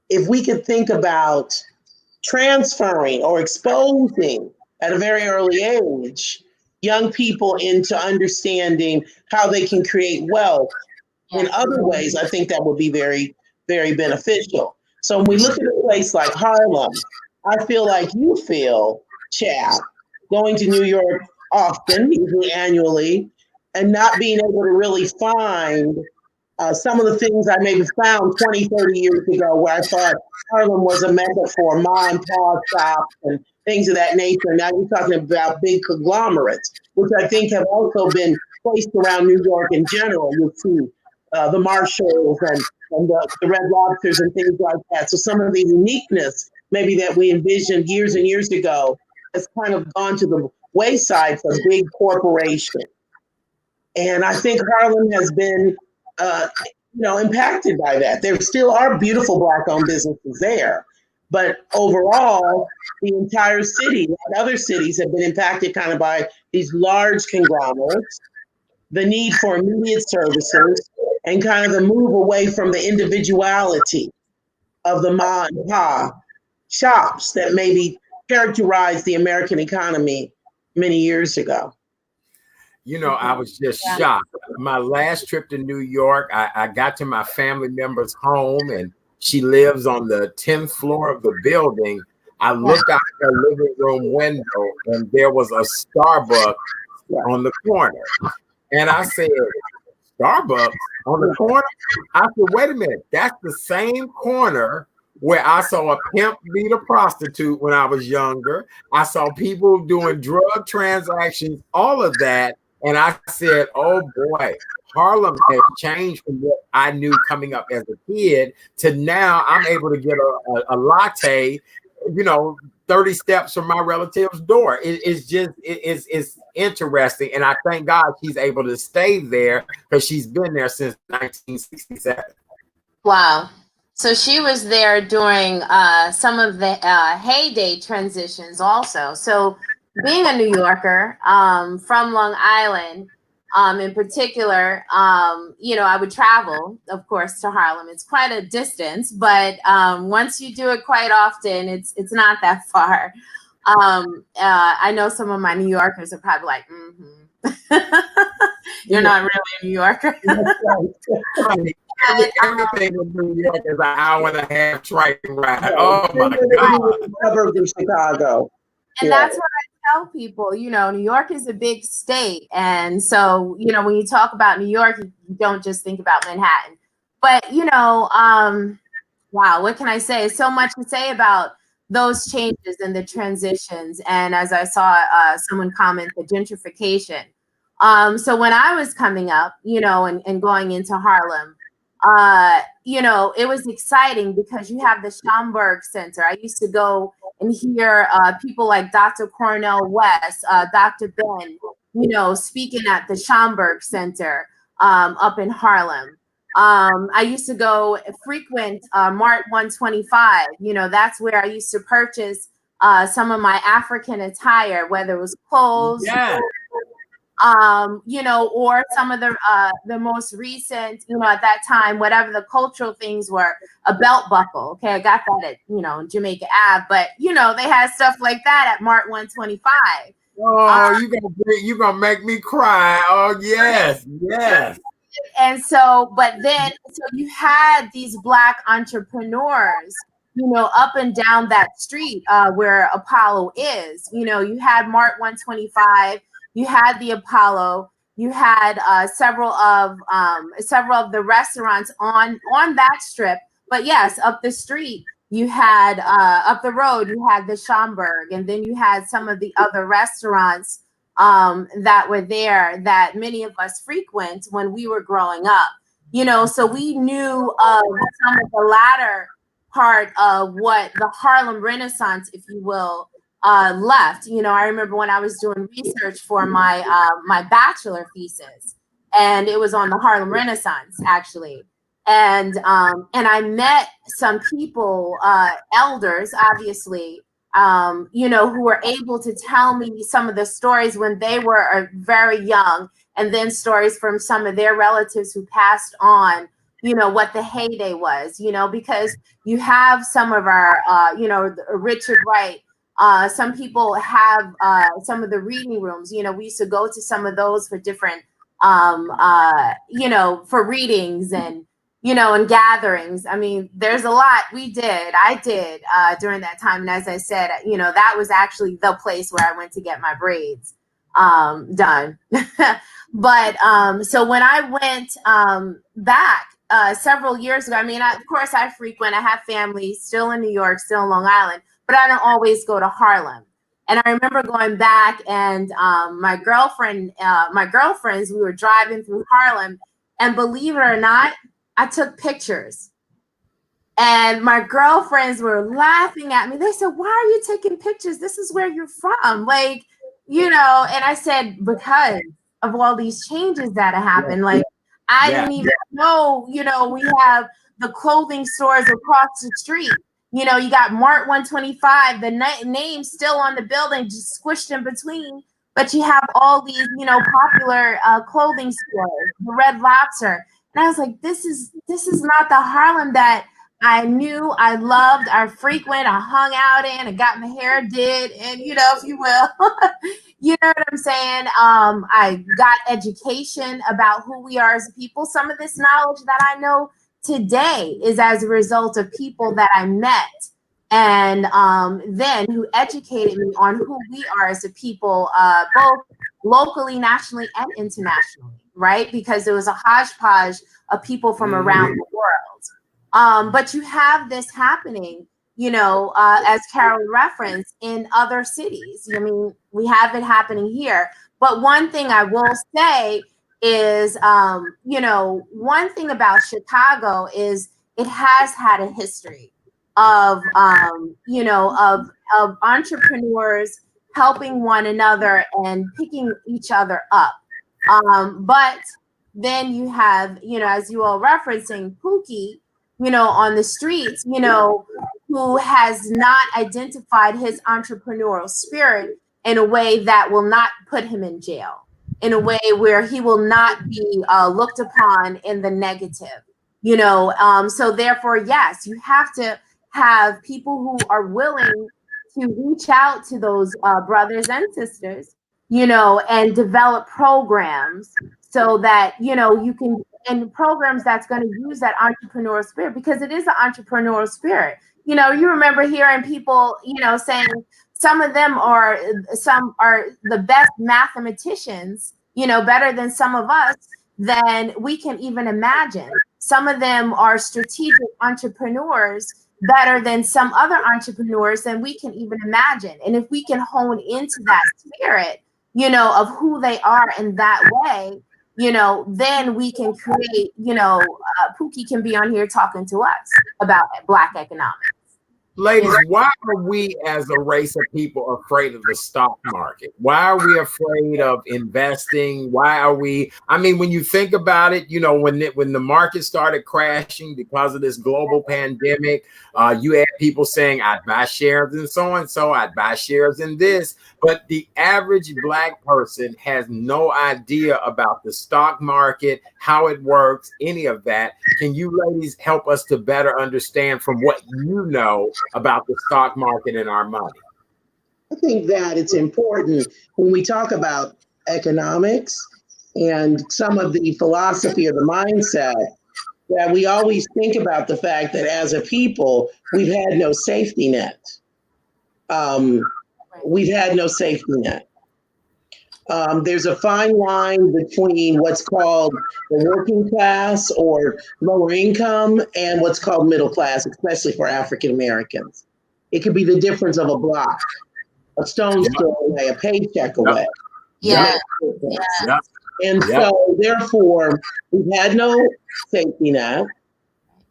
if we could think about transferring or exposing at a very early age young people into understanding how they can create wealth in other ways, I think that would be very, very beneficial. So when we look at a place like Harlem, I feel like you feel, Chad, going to New York often, usually annually, and not being able to really find some of the things I maybe found 20, 30 years ago, where I thought Harlem was a mecca for mom and pop shops and things of that nature. Now you're talking about big conglomerates, which I think have also been placed around New York in general. You'll see the Marshalls and the Red Lobsters and things like that. So some of the uniqueness maybe that we envisioned years and years ago has kind of gone to the wayside for big corporations. And I think Harlem has been impacted by that. There still are beautiful Black-owned businesses there, but overall, the entire city and other cities have been impacted kind of by these large conglomerates, the need for immediate services, and kind of the move away from the individuality of the ma and pa shops that maybe characterized the American economy many years ago. You know, I was just shocked. My last trip to New York, I got to my family member's home, and she lives on the 10th floor of the building. I looked out her living room window, and there was a Starbucks on the corner. And I said, Starbucks on the corner? I said, wait a minute, that's the same corner where I saw a pimp beat a prostitute when I was younger. I saw people doing drug transactions, all of that. And I said, oh boy, Harlem has changed from what I knew coming up as a kid to now I'm able to get a latte, 30 steps from my relative's door. It's interesting. And I thank God she's able to stay there because she's been there since 1967. Wow. So she was there during some of the heyday transitions also. So being a New Yorker from Long Island, in particular, I would travel, of course, to Harlem. It's quite a distance, but once you do it quite often, it's not that far. I know some of my New Yorkers are probably like, you're not really a New Yorker. Everything in New York is an hour and a half train ride. Oh my God. Suburbs of Chicago. And that's what I tell people, New York is a big state. And so, when you talk about New York, you don't just think about Manhattan. But, wow, what can I say? So much to say about those changes and the transitions. And as I saw someone comment, the gentrification. So when I was coming up, and going into Harlem, it was exciting because you have the Schomburg Center. I used to go and hear people like Dr. Cornel West, Dr. Ben, speaking at the Schomburg Center up in Harlem. I used to go frequent Mart 125. That's where I used to purchase some of my African attire, whether it was clothes, or some of the most recent, at that time, whatever the cultural things were, a belt buckle. Okay, I got that at, Jamaica Ave, but they had stuff like that at Mart 125. Oh, you gonna make me cry. Oh, yes. And so, but then, so you had these Black entrepreneurs, up and down that street where Apollo is. You had Mart 125, you had the Apollo, you had several of the restaurants on that strip. But yes, up the street, you had up the road, you had the Schomburg, and then you had some of the other restaurants that were there that many of us frequent when we were growing up. So we knew of some of the latter part of what the Harlem Renaissance, if you will, left. I remember when I was doing research for my my bachelor thesis, and it was on the Harlem Renaissance, actually. And I met some people, elders, obviously, who were able to tell me some of the stories when they were very young, and then stories from some of their relatives who passed on, what the heyday was, because you have some of our, Richard Wright, some people have some of the reading rooms, we used to go to some of those for different, for readings and, and gatherings. I mean, there's a lot I did during that time. And as I said, that was actually the place where I went to get my braids done. But so when I went back several years ago, I mean, of course I have family still in New York, still in Long Island, but I don't always go to Harlem. And I remember going back, and my girlfriends, we were driving through Harlem, and believe it or not, I took pictures. And my girlfriends were laughing at me. They said, "Why are you taking pictures? This is where you're from." Like, and I said, because of all these changes that have happened. Like, I didn't even know, we have the clothing stores across the street. You got Mart 125, the name still on the building, just squished in between. But you have all these, popular clothing stores, the Red Lobster. And I was like, this is not the Harlem that I knew, I loved, I frequent, I hung out in, and got my hair did, and if you will, you know what I'm saying? I got education about who we are as a people. Some of this knowledge that I know today is as a result of people that I met, and then who educated me on who we are as a people, both locally, nationally, and internationally, right? Because there was a hodgepodge of people from around the world. But you have this happening, as Carol referenced, in other cities. I mean, we have it happening here. But one thing I will say is, one thing about Chicago is it has had a history of, of entrepreneurs helping one another and picking each other up. But then you have, as you all referencing, Pookie, on the streets, who has not identified his entrepreneurial spirit in a way that will not put him in jail, in a way where he will not be looked upon in the negative, so therefore, yes, you have to have people who are willing to reach out to those brothers and sisters, and develop programs so that, you can, and programs that's going to use that entrepreneurial spirit, because it is an entrepreneurial spirit. You remember hearing people, saying some of them are the best mathematicians, better than some of us, than we can even imagine. Some of them are strategic entrepreneurs better than some other entrepreneurs than we can even imagine. And if we can hone into that spirit, of who they are in that way, then we can create, Pookie can be on here talking to us about Black economics. Ladies, why are we as a race of people afraid of the stock market? Why are we afraid of investing? Why are we, I mean, when you think about it, when the market started crashing because of this global pandemic, you had people saying, I'd buy shares in so-and-so, I'd buy shares in this. But the average Black person has no idea about the stock market, how it works, any of that. Can you ladies help us to better understand from what you know about the stock market and our money? I think that it's important when we talk about economics and some of the philosophy or the mindset that we always think about the fact that as a people, we've had no safety net. We've had no safety net. There's a fine line between what's called the working class or lower income and what's called middle class, especially for African Americans. It could be the difference of a block, a stone's throw away, a paycheck away. Yeah. And so, therefore, we've had no safety net.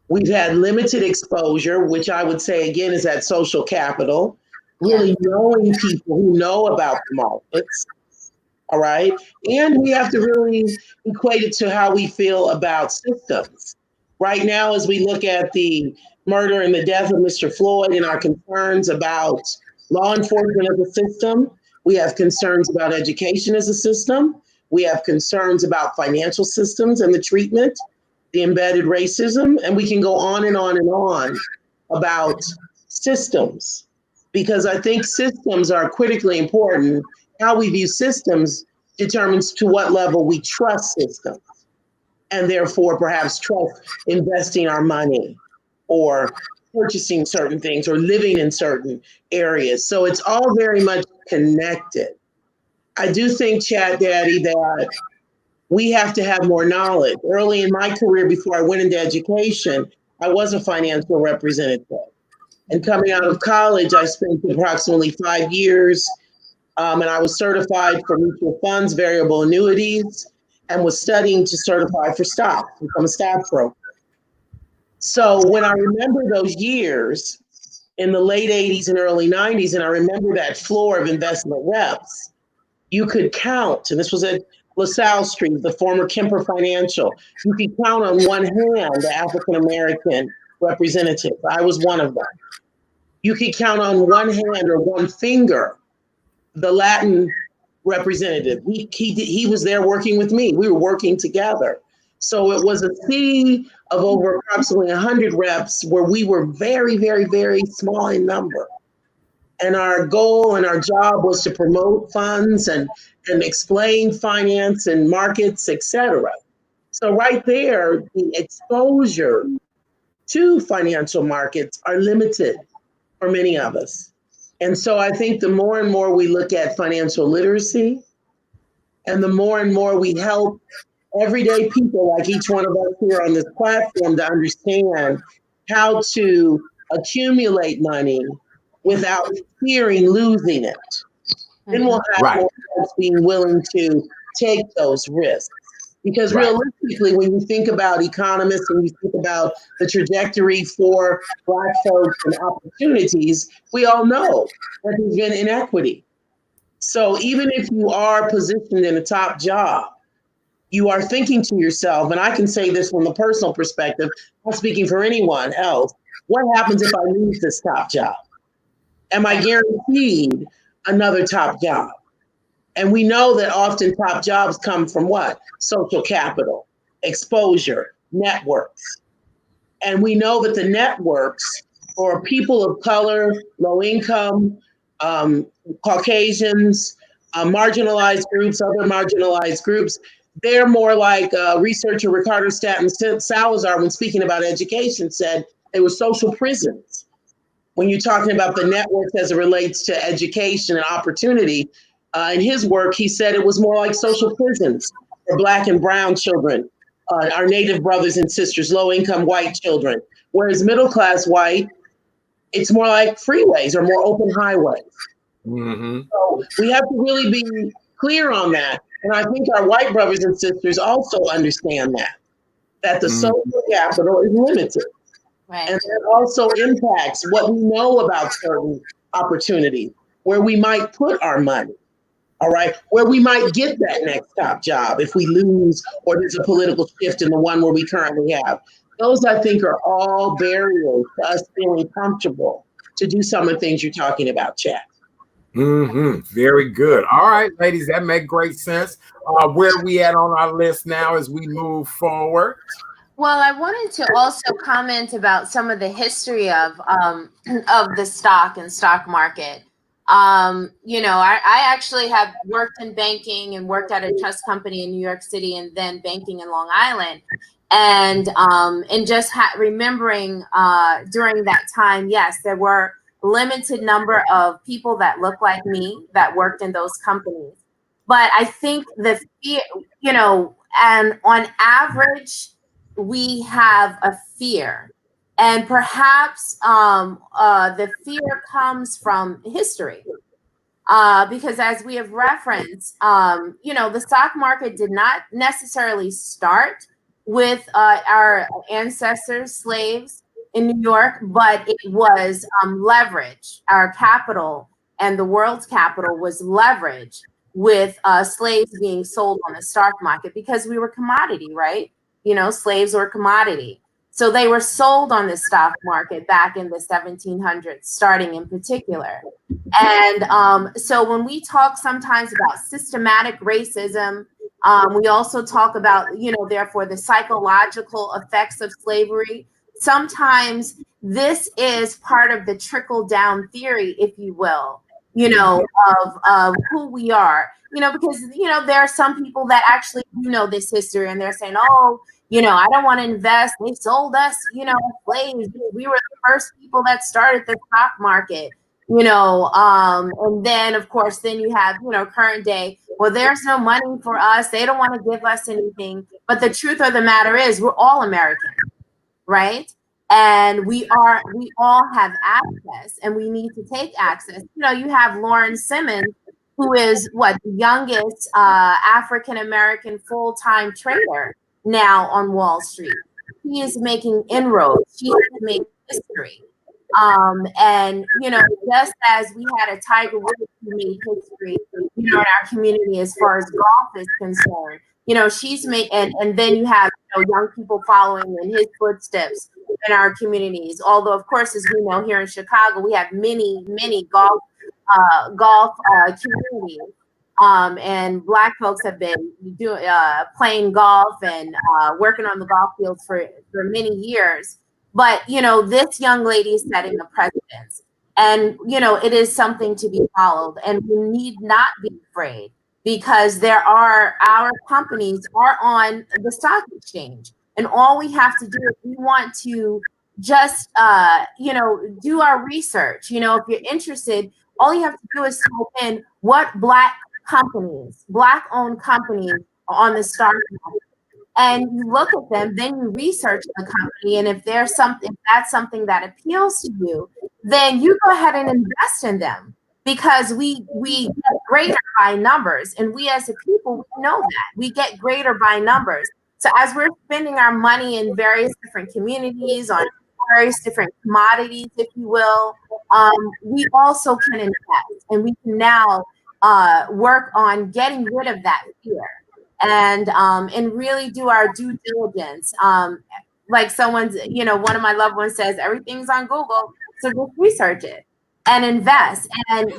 We've had limited exposure, which I would say, again, is that social capital, really knowing people who know about the markets. All right. And we have to really equate it to how we feel about systems. Right now, as we look at the murder and the death of Mr. Floyd and our concerns about law enforcement as a system, we have concerns about education as a system. We have concerns about financial systems and the treatment, the embedded racism, and we can go on and on and on about systems, because I think systems are critically important. How we view systems determines to what level we trust systems, and therefore perhaps trust investing our money or purchasing certain things or living in certain areas. So it's all very much connected. I do think, Chat Daddy, that we have to have more knowledge. Early in my career, before I went into education, I was a financial representative. And coming out of college, I spent approximately 5 years, and I was certified for mutual funds, variable annuities, and was studying to certify for stocks, become a stockbroker. So when I remember those years in the late 80s and early 90s, and I remember that floor of investment reps, you could count, and this was at LaSalle Street, the former Kemper Financial, you could count on one hand the African-American representatives. I was one of them. You could count on one hand or one finger the Latin representative. He was there working with me. We were working together. So it was a sea of over approximately 100 reps where we were very, very, very small in number. And our goal and our job was to promote funds and explain finance and markets, et cetera. So right there, the exposure to financial markets are limited for many of us. And so I think the more and more we look at financial literacy, and the more and more we help everyday people like each one of us here on this platform to understand how to accumulate money without fearing losing it, then we'll have more folks being willing to take those risks. Because realistically, when you think about economists and you think about the trajectory for Black folks and opportunities, we all know that there's been inequity. So even if you are positioned in a top job, you are thinking to yourself, and I can say this from a personal perspective, not speaking for anyone else, what happens if I lose this top job? Am I guaranteed another top job? And we know that often top jobs come from what? Social capital, exposure, networks. And we know that the networks for people of color, low income, Caucasians, marginalized groups, other marginalized groups, they're more like researcher Ricardo Stanton Salazar, when speaking about education, said they were social prisons. When you're talking about the networks as it relates to education and opportunity, in his work, he said it was more like social prisons for Black and brown children, our Native brothers and sisters, low-income white children. Whereas middle-class white, it's more like freeways or more open highways. Mm-hmm. So we have to really be clear on that. And I think our white brothers and sisters also understand that the social capital is limited. Right. And that also impacts what we know about certain opportunities, where we might put our money. All right, where we might get that next top job if we lose or there's a political shift in the one where we currently have. Those, I think, are all barriers to us feeling comfortable to do some of the things you're talking about, Chad. Mm-hmm. Very good. All right, ladies, that makes great sense. Where are we at on our list now as we move forward? Well, I wanted to also comment about some of the history of the stock and stock market. I actually have worked in banking and worked at a trust company in New York City and then banking in Long Island. And just remembering during that time, yes, there were a limited number of people that looked like me that worked in those companies. But I think the fear, and on average, we have a fear. And perhaps the fear comes from history. Because as we have referenced, the stock market did not necessarily start with our ancestors, slaves in New York, but it was leveraged. Our capital and the world's capital was leveraged with slaves being sold on the stock market because we were commodity, right? Slaves were commodity. So they were sold on the stock market back in the 1700s, starting in particular. And so when we talk sometimes about systematic racism, we also talk about, therefore, the psychological effects of slavery. Sometimes this is part of the trickle-down theory, if you will, of who we are, because, there are some people that actually know this history and they're saying, oh, I don't want to invest. They sold us, slaves. We were the first people that started the stock market, and then, of course, then you have, current day. Well, there's no money for us. They don't want to give us anything. But the truth of the matter is we're all American, right? And we all have access, and we need to take access. You have Lauren Simmons, who is the youngest African-American full-time trader now on Wall Street. He is making inroads. She has made history. And, just as we had a Tiger Woods who made history, in our community as far as golf is concerned, she's made, and then you have, young people following in his footsteps in our communities. Although, of course, as we know, here in Chicago, we have many golf communities. And Black folks have been playing golf and working on the golf fields for many years. But, this young lady is setting the precedence. And, it is something to be followed. And we need not be afraid because our companies are on the stock exchange. And all we have to do is we want to just, do our research. If you're interested, all you have to do is type in what Black owned companies are on the stock market. And you look at them, then you research the company. And if that's something that appeals to you, then you go ahead and invest in them because we get greater by numbers. And we as a people, we know that we get greater by numbers. So as we're spending our money in various different communities on various different commodities, if you will, we also can invest, and we can now work on getting rid of that fear and really do our due diligence. Like someone's, one of my loved ones says, everything's on Google, so just research it and invest. And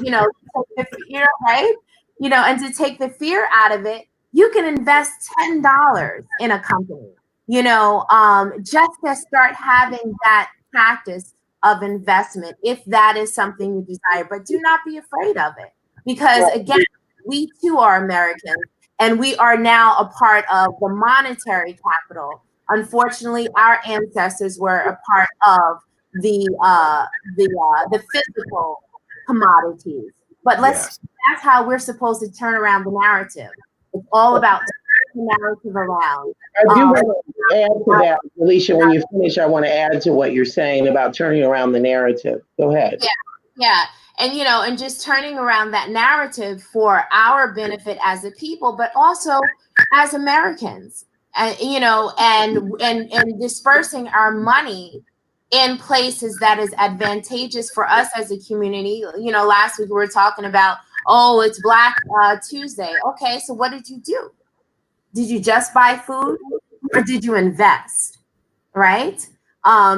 right? And to take the fear out of it, you can invest $10 in a company. Just to start having that practice of investment, if that is something you desire. But do not be afraid of it, because again, we too are Americans, and we are now a part of the monetary capital. Unfortunately, our ancestors were a part of the physical commodities. But that's how we're supposed to turn around the narrative. It's all about turning the narrative around. I do want to add to that, Alicia. When you finish, I want to add to what you're saying about turning around the narrative. Go ahead. Yeah. And, and just turning around that narrative for our benefit as a people, but also as Americans, and dispersing our money in places that is advantageous for us as a community. Last week we were talking about, it's Black Tuesday. Okay, so what did you do? Did you just buy food, or did you invest? Right?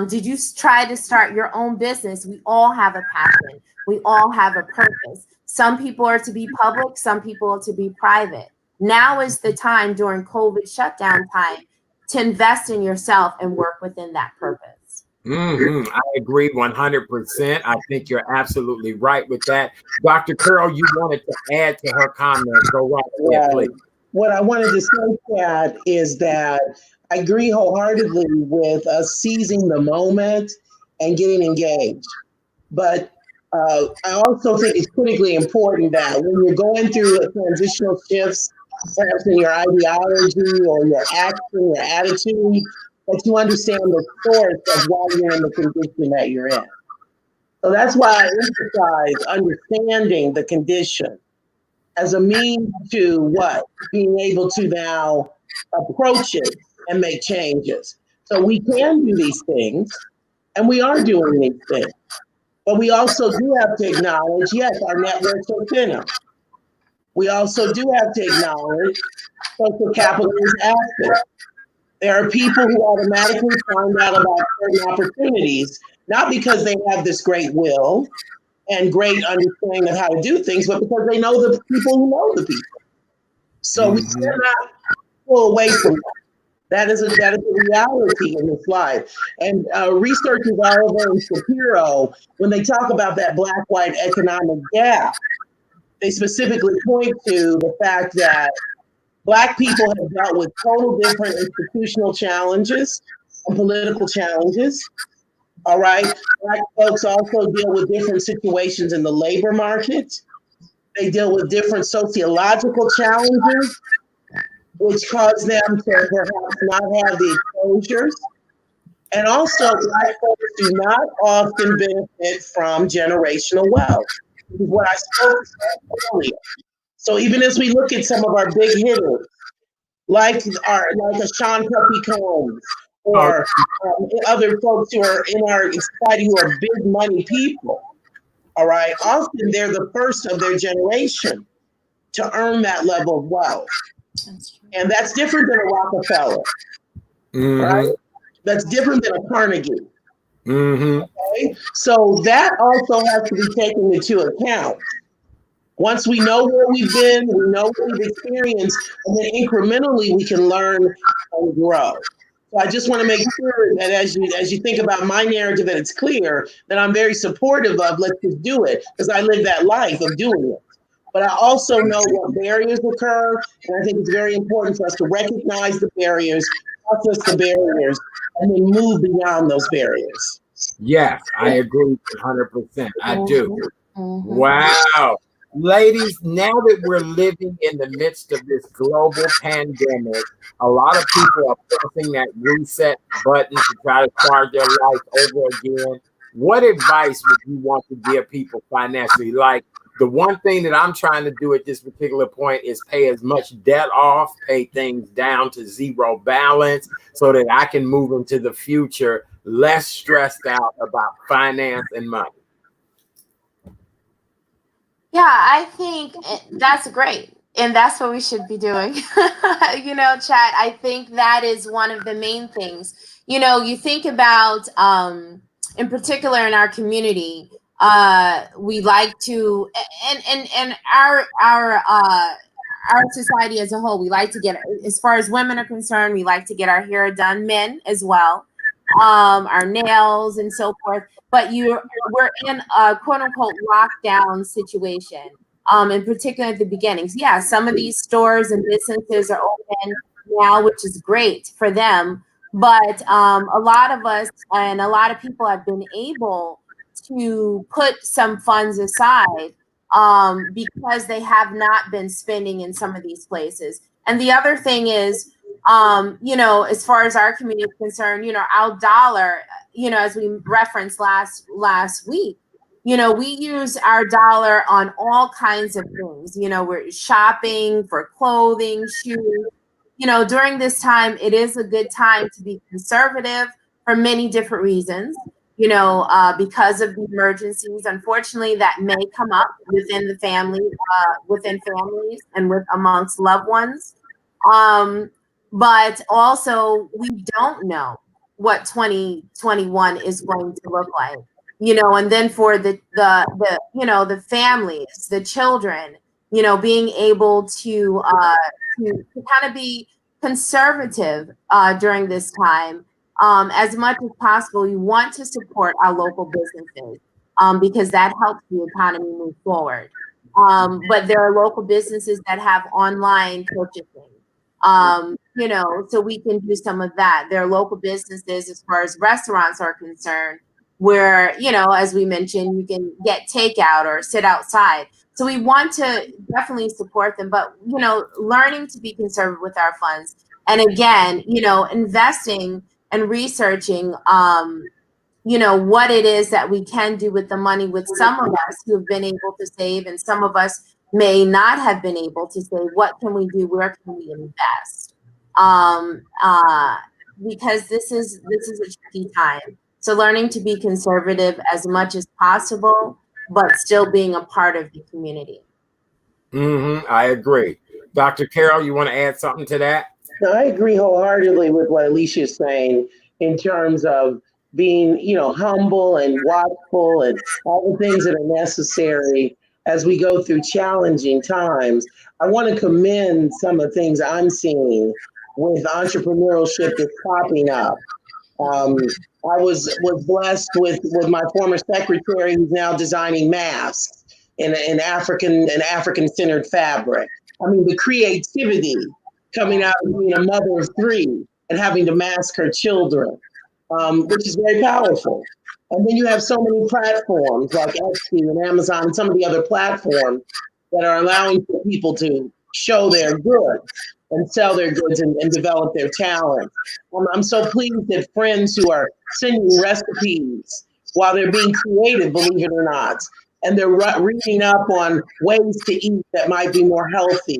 Did you try to start your own business? We all have a passion. We all have a purpose. Some people are to be public, some people are to be private. Now is the time during COVID shutdown time to invest in yourself and work within that purpose. Mm-hmm. I agree 100%. I think you're absolutely right with that. Dr. Curl, you wanted to add to her comment. Go right ahead, please. What I wanted to say, Chad, is that I agree wholeheartedly with us seizing the moment and getting engaged. But I also think it's critically important that when you're going through a transitional shifts, perhaps in your ideology or your action, your attitude, that you understand the source of why you're in the condition that you're in. So that's why I emphasize understanding the condition as a means to what? Being able to now approach it and make changes. So we can do these things, and we are doing these things. But we also do have to acknowledge, yes, our networks are thinner. We also do have to acknowledge social capital is active. There are people who automatically find out about certain opportunities, not because they have this great will and great understanding of how to do things, but because they know the people who know the people. So we cannot pull away from that. That is a reality in this life. And researchers Oliver and Shapiro, when they talk about that black-white economic gap, they specifically point to the fact that Black people have dealt with total different institutional challenges and political challenges. All right. Black folks also deal with different situations in the labor market. They deal with different sociological challenges, which cause them to perhaps not have the exposures. And also, Black folks do not often benefit from generational wealth, which is what I spoke about earlier. So even as we look at some of our big hitters, like a Sean Puffy Combs, or other folks who are in our society who are big money people, all right, often they're the first of their generation to earn that level of wealth. And that's different than a Rockefeller, right? That's different than a Carnegie. Okay? So that also has to be taken into account. Once we know where we've been, we know what we've experienced, and then incrementally we can learn and grow. So I just want to make sure that as you think about my narrative, that it's clear that I'm very supportive of let's just do it, because I live that life of doing it. But I also know what barriers occur, and I think it's very important for us to recognize the barriers, process the barriers, and then move beyond those barriers. Yes, I agree 100%. I do. Wow. Ladies, now that we're living in the midst of this global pandemic, a lot of people are pressing that reset button to try to start their life over again. What advice would you want to give people financially? Like, the one thing that I'm trying to do at this particular point is pay as much debt off, pay things down to zero balance so that I can move into the future less stressed out about finance and money. Yeah, I think that's great. And that's what we should be doing. Chat, I think that is one of the main things. You think about, in particular in our community, we like to, and our society as a whole, we like to get, as far as women are concerned, we like to get our hair done, men as well, our nails and so forth. But we're in a quote unquote lockdown situation, in particular at the beginnings. Yeah, some of these stores and businesses are open now, which is great for them. But a lot of us and a lot of people have been able to put some funds aside because they have not been spending in some of these places. And the other thing is, as far as our community is concerned, our dollar, as we referenced last week, we use our dollar on all kinds of things. We're shopping for clothing, shoes. During this time, it is a good time to be conservative for many different reasons. Because of the emergencies, unfortunately, that may come up within the family, within families, and amongst loved ones. But also, we don't know what 2021 is going to look like, and then for the families, the children, being able to kind of be conservative during this time. As much as possible, we want to support our local businesses because that helps the economy move forward. But there are local businesses that have online purchasing. So we can do some of that. There are local businesses as far as restaurants are concerned where, as we mentioned, you can get takeout or sit outside. So we want to definitely support them, but, learning to be conservative with our funds. And again, investing and researching, what it is that we can do with the money with some of us who have been able to save and some of us may not have been able to say, what can we do? Where can we invest? Because this is a tricky time. So learning to be conservative as much as possible, but still being a part of the community. I agree. Dr. Carol, you want to add something to that? No, I agree wholeheartedly with what Alicia is saying in terms of being, humble and watchful and all the things that are necessary as we go through challenging times. I want to commend some of the things I'm seeing with entrepreneurship that's popping up. I was blessed with my former secretary who's now designing masks in African-centered fabric. I mean, the creativity coming out of being a mother of three and having to mask her children, which is very powerful. And then you have so many platforms like Etsy and Amazon and some of the other platforms that are allowing people to show their goods and sell their goods and develop their talent. I'm so pleased that friends who are sending recipes while they're being creative, believe it or not, and they're reading up on ways to eat that might be more healthy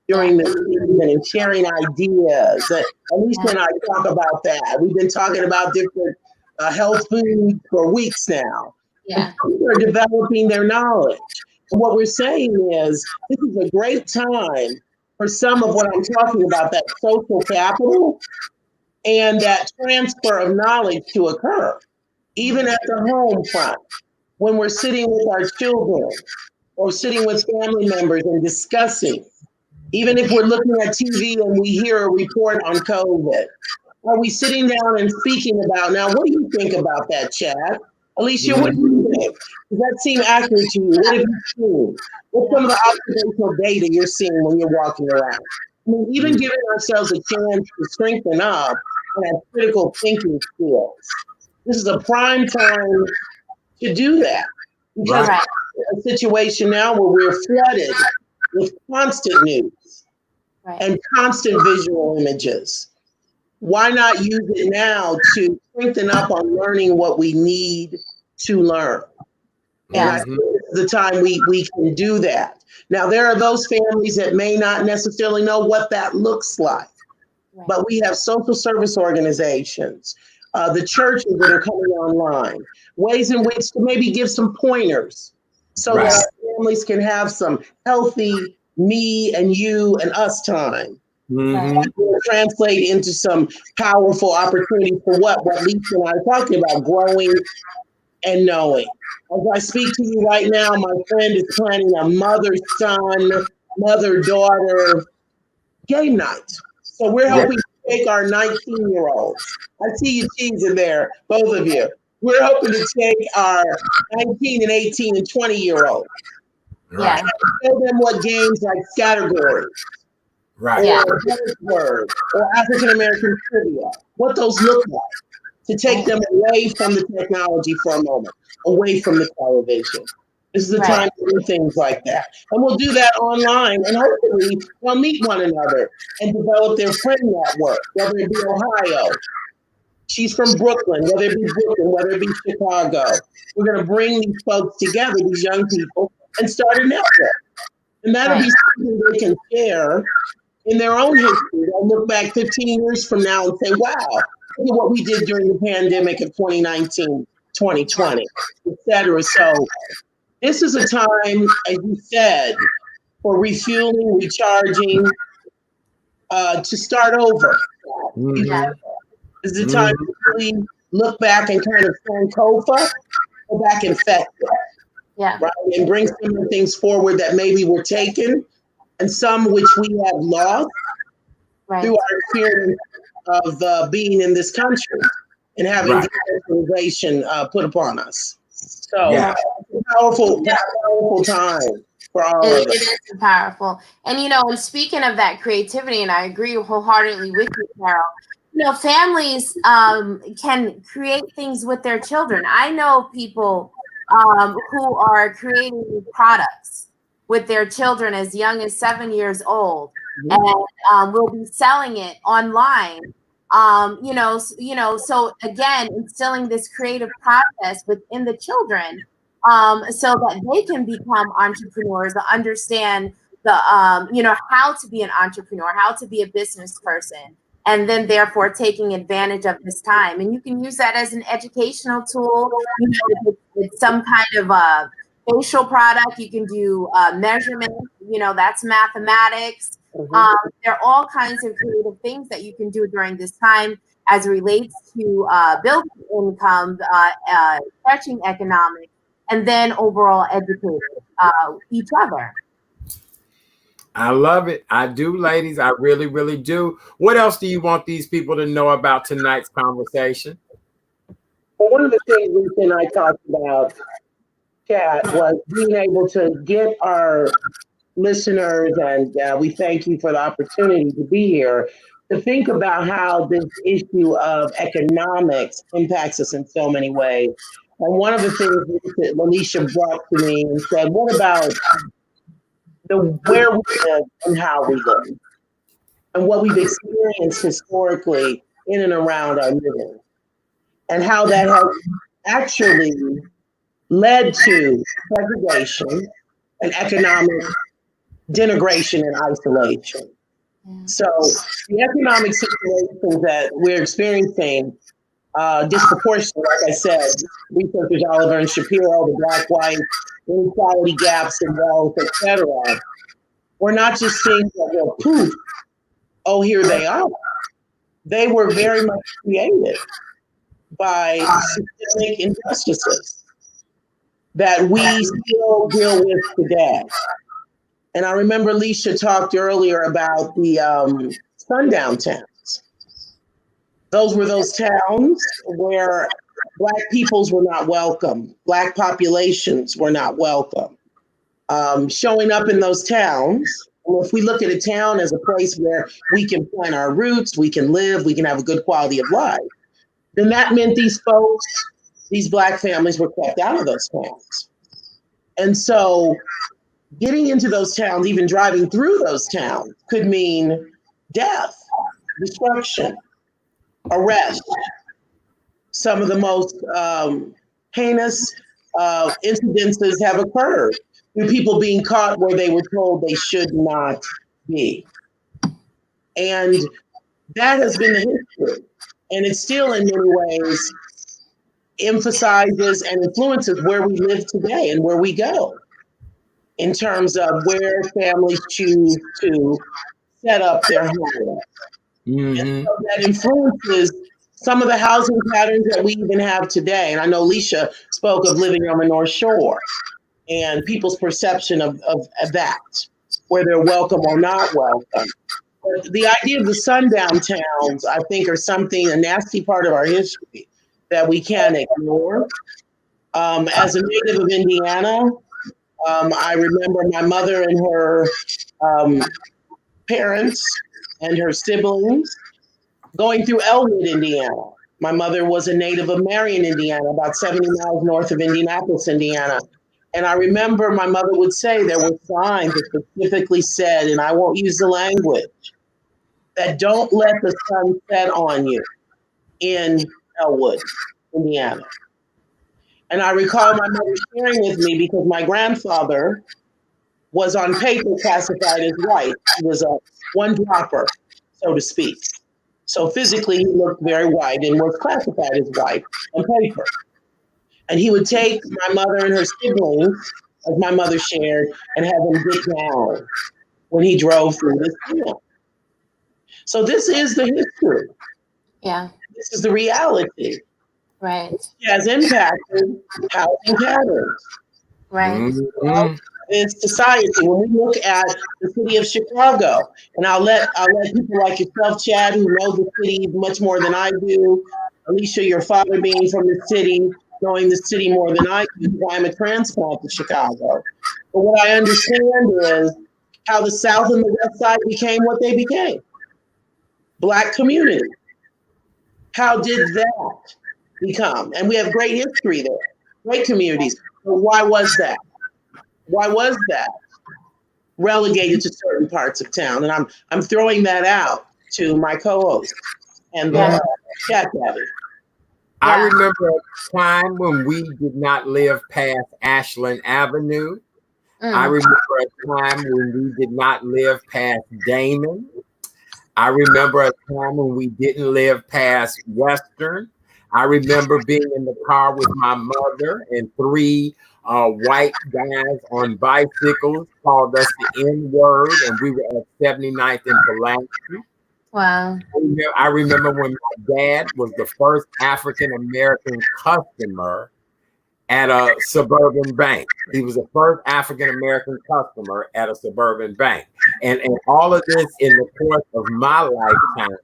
during the season and sharing ideas. Alicia and I talk about that. We've been talking about different health foods for weeks now. Yeah. People are developing their knowledge. And what we're saying is this is a great time for some of what I'm talking about, that social capital and that transfer of knowledge to occur, even at the home front, when we're sitting with our children or sitting with family members and discussing, even if we're looking at TV and we hear a report on COVID, are we sitting down and speaking about, now, what do you think about that, Chad? Alicia, what do you think? Does that seem accurate to you? What have you seen? What's some of the observational data you're seeing when you're walking around? I mean, even giving ourselves a chance to strengthen up and have critical thinking skills. This is a prime time to do that. Because we're in a situation now where we're flooded with constant news and constant visual images. Why not use it now to strengthen up on learning what we need to learn? And I think this is the time we can do that. Now, there are those families that may not necessarily know what that looks like, but we have social service organizations, the churches that are coming online, ways in which to maybe give some pointers so that our families can have some healthy me and you and us time. That will translate into some powerful opportunity for what Lisa and I are talking about, growing and knowing. As I speak to you right now, my friend is planning a mother-son, mother-daughter game night. So we're hoping to take our 19-year-olds. I see you teasing there, both of you. We're hoping to take our 19 and 18 and 20-year-olds. Yeah. And show them what games like Scattergories, or Word, or African American trivia, what those look like, to take them away from the technology for a moment, away from the television. This is the time to do things like that. And we'll do that online, and hopefully they'll meet one another and develop their friend network, whether it be Ohio. She's from Brooklyn, whether it be Brooklyn, whether it be Chicago. We're going to bring these folks together, these young people, and start a network. And that'll be something they can share in their own history. They'll look back 15 years from now and say, wow, look at what we did during the pandemic of 2019, 2020, et cetera. So this is a time, as you said, for refueling, recharging, to start over. This is a time to really look back and kind of Sankofa, go back and fetch it. Right? And bring some of the things forward that maybe were taken and some which we have lost through our experience of being in this country and having decentralization put upon us. So it's a powerful time for all of us. It is powerful. And, and speaking of that creativity, and I agree wholeheartedly with you, Carol, families can create things with their children. I know people who are creating products with their children as young as 7 years old, and will be selling it online. So again, instilling this creative process within the children, so that they can become entrepreneurs, understand the, how to be an entrepreneur, how to be a business person, and then therefore taking advantage of this time. And you can use that as an educational tool, with some kind of a facial product. You can do measurement, that's mathematics. There are all kinds of creative things that you can do during this time as it relates to building income, stretching economics, and then overall educating each other. I love it. I do, ladies. I really, really do. What else do you want these people to know about tonight's conversation? Well, one of the things Lisa and I talked about, Kat, was being able to get our listeners, and we thank you for the opportunity to be here, to think about how this issue of economics impacts us in so many ways. And one of the things that Alicia brought to me and said, what about where we live and how we live, and what we've experienced historically in and around our living, and how that has actually led to segregation and economic denigration and isolation. So the economic situations that we're experiencing disproportionately, like I said, researchers Oliver and Shapiro, the black-white inequality gaps in wealth, etc. We're not just things that were poof, oh, here they are. They were very much created by systemic injustices that we still deal with today. And I remember Alicia talked earlier about the sundown towns. Those were those towns where Black peoples were not welcome. Black populations were not welcome. Showing up in those towns, well, if we look at a town as a place where we can plant our roots, we can live, we can have a good quality of life, then that meant these folks, these Black families were kept out of those towns. And so getting into those towns, even driving through those towns, could mean death, destruction, arrest. Some of the most heinous incidences have occurred through people being caught where they were told they should not be. And that has been the history. And it still, in many ways, emphasizes and influences where we live today and where we go in terms of where families choose to set up their homes. And so that influences some of the housing patterns that we even have today. And I know Alicia spoke of living on the North Shore and people's perception of that, where they're welcome or not welcome. But the idea of the sundown towns, I think, are something, a nasty part of our history that we can't ignore. As a native of Indiana, I remember my mother and her parents and her siblings going through Elwood, Indiana. My mother was a native of Marion, Indiana, about 70 miles north of Indianapolis, Indiana. And I remember my mother would say there were signs that specifically said, and I won't use the language, that don't let the sun set on you in Elwood, Indiana. And I recall my mother sharing with me because my grandfather was on paper classified as white. He was a one-dropper, so to speak. So physically, he looked very white and was classified as white on paper. And he would take my mother and her siblings, as my mother shared, and have them get down when he drove through this town. So this is the history. Yeah. This is the reality. Right. It has impacted housing patterns. Right. Mm-hmm. In society, when we look at the city of Chicago, and I'll let people like yourself, Chad, who know the city much more than I do, Alicia, your father being from the city, knowing the city more than I do, because I'm a transplant to Chicago. But what I understand is how the South and the West Side became what they became. Black community. How did that become? And we have great history there, great communities. But why was that? Why was that relegated to certain parts of town? And I'm throwing that out to my co-host and the chat daddy. I remember a time when we did not live past Ashland Avenue. I remember a time when we did not live past Damon. I remember a time when we didn't live past Western. I remember being in the car with my mother and three white guys on bicycles called us the N-word, and we were at 79th and Pulaski. Wow. I remember when my dad was the first African-American customer at a suburban bank. He was the first African-American customer at a suburban bank. And all of this in the course of my lifetime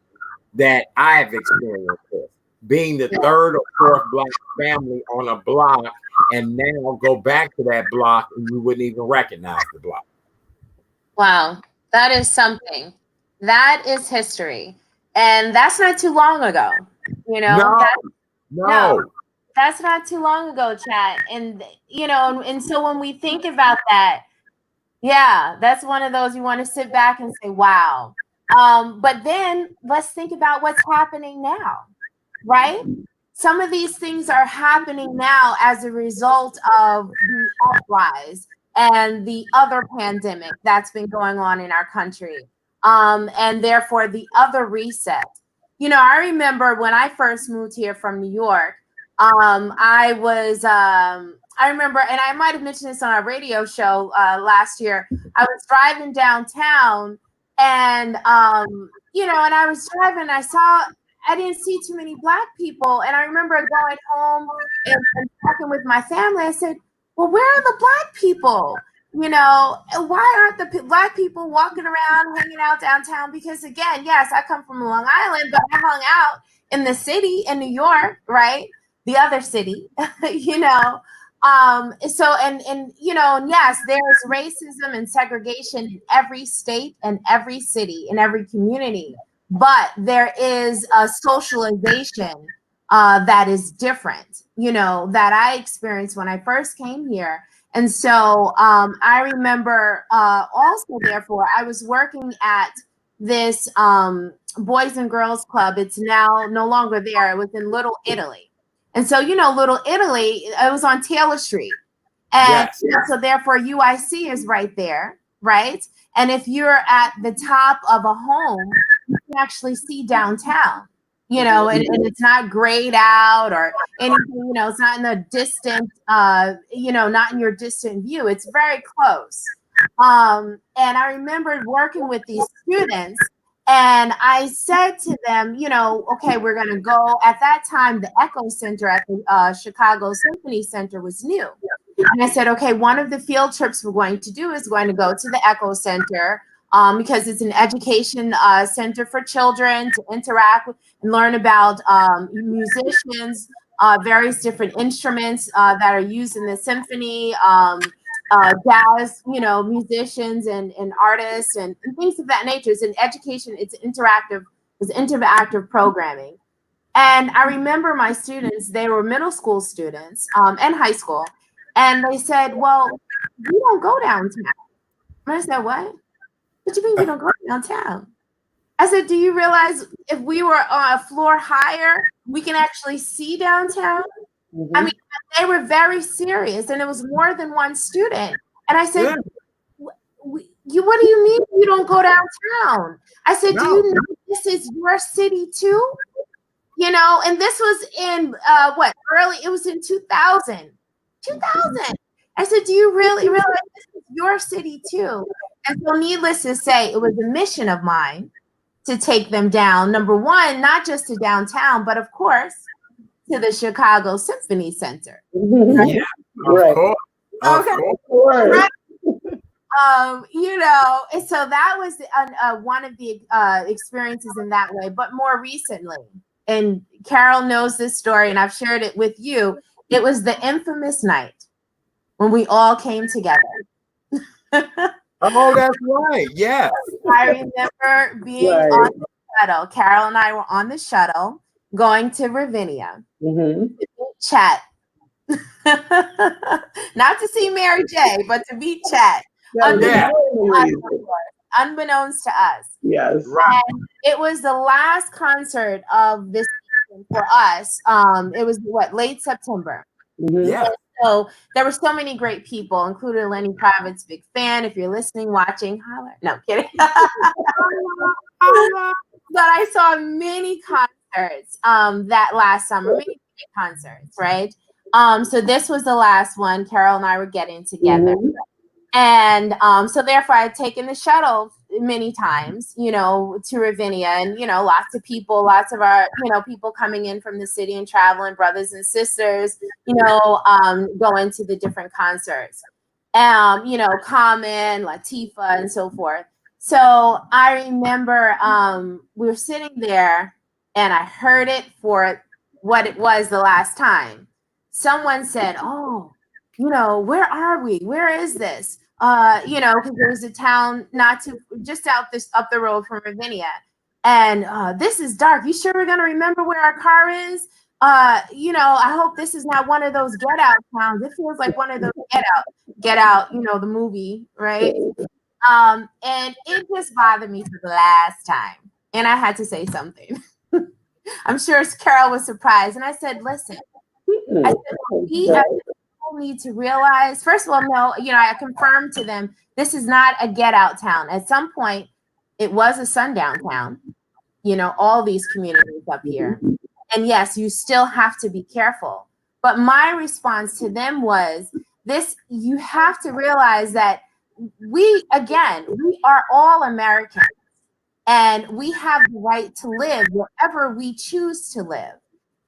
that I've experienced this. Being the third or fourth Black family on a block, and now go back to that block and you wouldn't even recognize the block. Wow, that is something. That is history. And that's not too long ago. You know, no. That's not too long ago, chat. And, you know, and so when we think about that, yeah, that's one of those you want to sit back and say, wow. But then let's think about what's happening now, right? Some of these things are happening now as a result of the uprise and the other pandemic that's been going on in our country. And therefore the other reset. You know, I remember when I first moved here from New York, I remember, and I might have mentioned this on our radio show last year, I was driving downtown and, you know, and I was driving, I didn't see too many Black people. And I remember going home and talking with my family. I said, well, where are the Black people? You know, why aren't the Black people walking around, hanging out downtown? Because again, yes, I come from Long Island, but I hung out in the city in New York, right? The other city, you know. So, and you know, and yes, there's racism and segregation in every state and every city, in every community. But there is a socialization that is different, you know, that I experienced when I first came here. And so I remember also, therefore, I was working at this Boys and Girls Club. It's now no longer there. It was in Little Italy. And so, you know, Little Italy, it was on Taylor Street. And so therefore UIC is right there, right? And if you're at the top of a home, you can actually see downtown, you know, and it's not grayed out or anything, you know, it's not in the distant, you know, not in your distant view. It's very close. And I remember working with these students, and I said to them, you know, okay, we're going to go. At that time, the Echo Center at the Chicago Symphony Center was new. And I said, okay, one of the field trips we're going to do is going to go to the Echo Center because it's an education center for children to interact with and learn about musicians, various different instruments that are used in the symphony, jazz, you know, musicians and artists and things of that nature. It's an education, it's interactive programming. And I remember my students, they were middle school students and high school. And they said, well, we don't go downtown. And I said, what? What do you mean you don't go downtown? I said, do you realize if we were on a floor higher, we can actually see downtown? Mm-hmm. I mean, they were very serious, and it was more than one student. And I said, what do you mean you don't go downtown? I said, do you know this is your city too? You know, and this was in it was in 2000. I said, do you really realize this is your city too? And so needless to say, it was a mission of mine to take them down. Number one, not just to downtown, but of course, to the Chicago Symphony Center. Right? Yeah, of course. Okay. Of course. Right? You know, and so that was one of the experiences in that way. But more recently, and Carol knows this story, and I've shared it with you, It was the infamous night when we all came together. Oh, that's right. Yes. I remember being on the shuttle. Carol and I were on the shuttle going to Ravinia. Chat. Not to see Mary J, but to meet Chat. Unbeknownst to us. Yes. And it was the last concert of this season for us. It was late September. Yeah. So there were so many great people, including Lenny Kravitz, big fan. If you're listening, watching, holler. No, I'm kidding. But I saw many concerts that last summer, many concerts, right? So this was the last one. Carol and I were getting together. And so therefore I had taken the shuttle many times, to Ravinia, and, lots of people, lots of our, people coming in from the city and traveling, brothers and sisters, going to the different concerts, Common, Latifah, and so forth. So I remember we were sitting there and I heard it for what it was the last time. Someone said, "Oh, where are we? Where is this?" Because there was a town just up the road from Ravinia. And this is dark. You sure we're gonna remember where our car is? I hope this is not one of those Get Out towns. It feels like one of those Get Out, the movie, right? And it just bothered me for the last time. And I had to say something. I'm sure Carol was surprised. And I said, listen, we need to realize, first of all, no, I confirmed to them, this is not a Get Out town. At some point, it was a sundown town, all these communities up here. And yes, you still have to be careful. But my response to them was you have to realize that we are all Americans, and we have the right to live wherever we choose to live.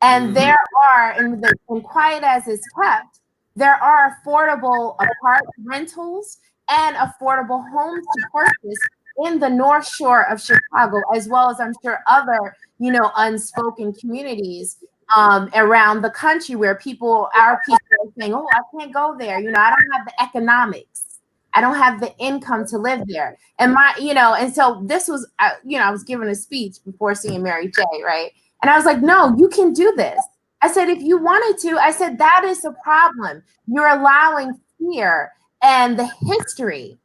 And there are, and quiet as it's kept, there are affordable apartment rentals and affordable homes to purchase in the North Shore of Chicago, as well as I'm sure other, unspoken communities around the country where our people are saying, oh, I can't go there. I don't have the economics. I don't have the income to live there. And and so this was, I was giving a speech before seeing Mary J, right? And I was like, no, you can do this. I said, if you wanted to, I said, that is the problem. You're allowing fear and the history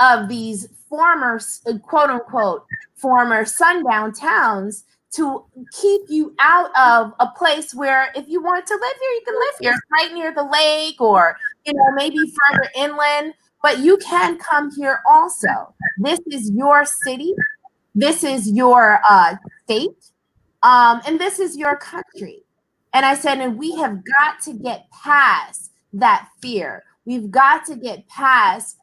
of these former, quote unquote, former sundown towns to keep you out of a place where if you want to live here, you can live here. It's right near the lake or, maybe further inland, but you can come here also. This is your city. This is your state. And this is your country. And I said, and we have got to get past that fear. We've got to get past,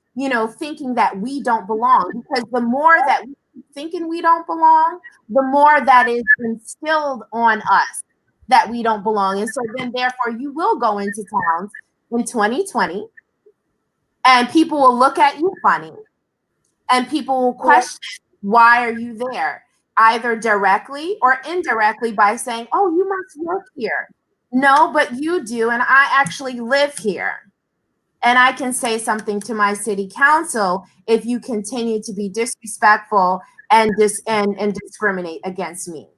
thinking that we don't belong, because the more that we keep thinking we don't belong, the more that is instilled on us that we don't belong. And so then therefore you will go into towns in 2020 and people will look at you funny and people will question, why are you there? Either directly or indirectly by saying, oh, you must work here. No, but you do. And I actually live here. And I can say something to my city council if you continue to be disrespectful and discriminate against me,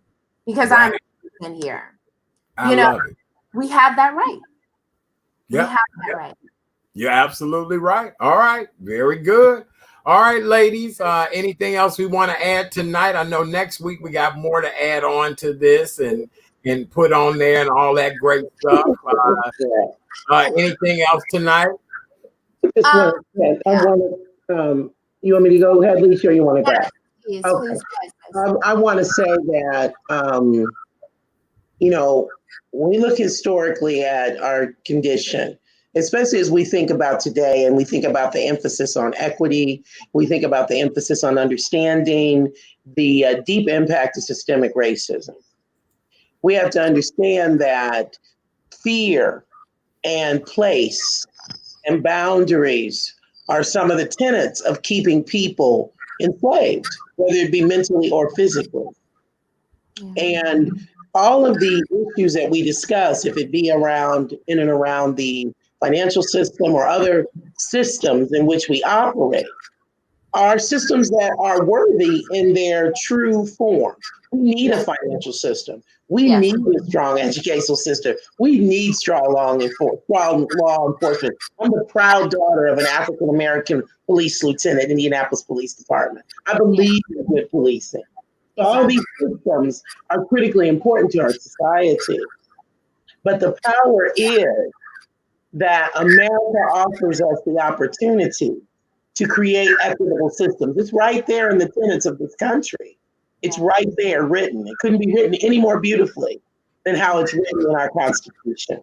because I'm in here. Love it. We have that right. Yep. We have that right. You're absolutely right. All right. Very good. All right, ladies, anything else we want to add tonight? I know next week we got more to add on to this and put on there and all that great stuff. Anything else tonight? I you want me to go ahead, Lisa, or you want to go? Please, okay. Please. I want to say that, when we look historically at our condition, especially as we think about today and we think about the emphasis on equity, we think about the emphasis on understanding the deep impact of systemic racism. We have to understand that fear and place and boundaries are some of the tenets of keeping people enslaved, whether it be mentally or physically. And all of the issues that we discuss, if it be around in and around the financial system or other systems in which we operate, are systems that are worthy in their true form. We need a financial system. We need a strong educational system. We need strong law enforcement. I'm the proud daughter of an African American police lieutenant in the Indianapolis Police Department. I believe in good policing. So all these systems are critically important to our society. But the power is that America offers us the opportunity to create equitable systems. It's right there in the tenets of this country. It's right there written. It couldn't be written any more beautifully than how it's written in our Constitution.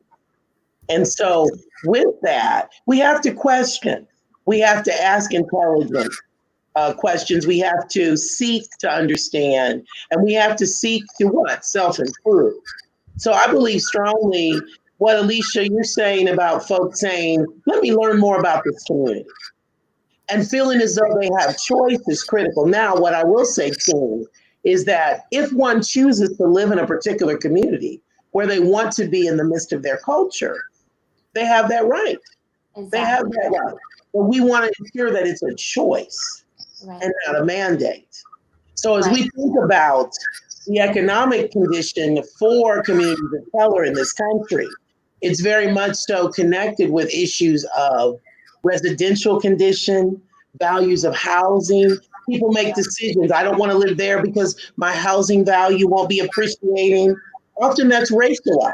And so with that, we have to question. We have to ask intelligent questions. We have to seek to understand, and we have to seek to what? Self-improve. So I believe strongly what, Alicia, you're saying about folks saying, let me learn more about this community. And feeling as though they have choice is critical. Now, what I will say, too, is that if one chooses to live in a particular community where they want to be in the midst of their culture, they have that right. Exactly. They have that right. But we want to ensure that it's a choice and not a mandate. So as we think about the economic condition for communities of color in this country, it's very much so connected with issues of residential condition, values of housing. People make decisions. I don't want to live there because my housing value won't be appreciating. Often that's racialized.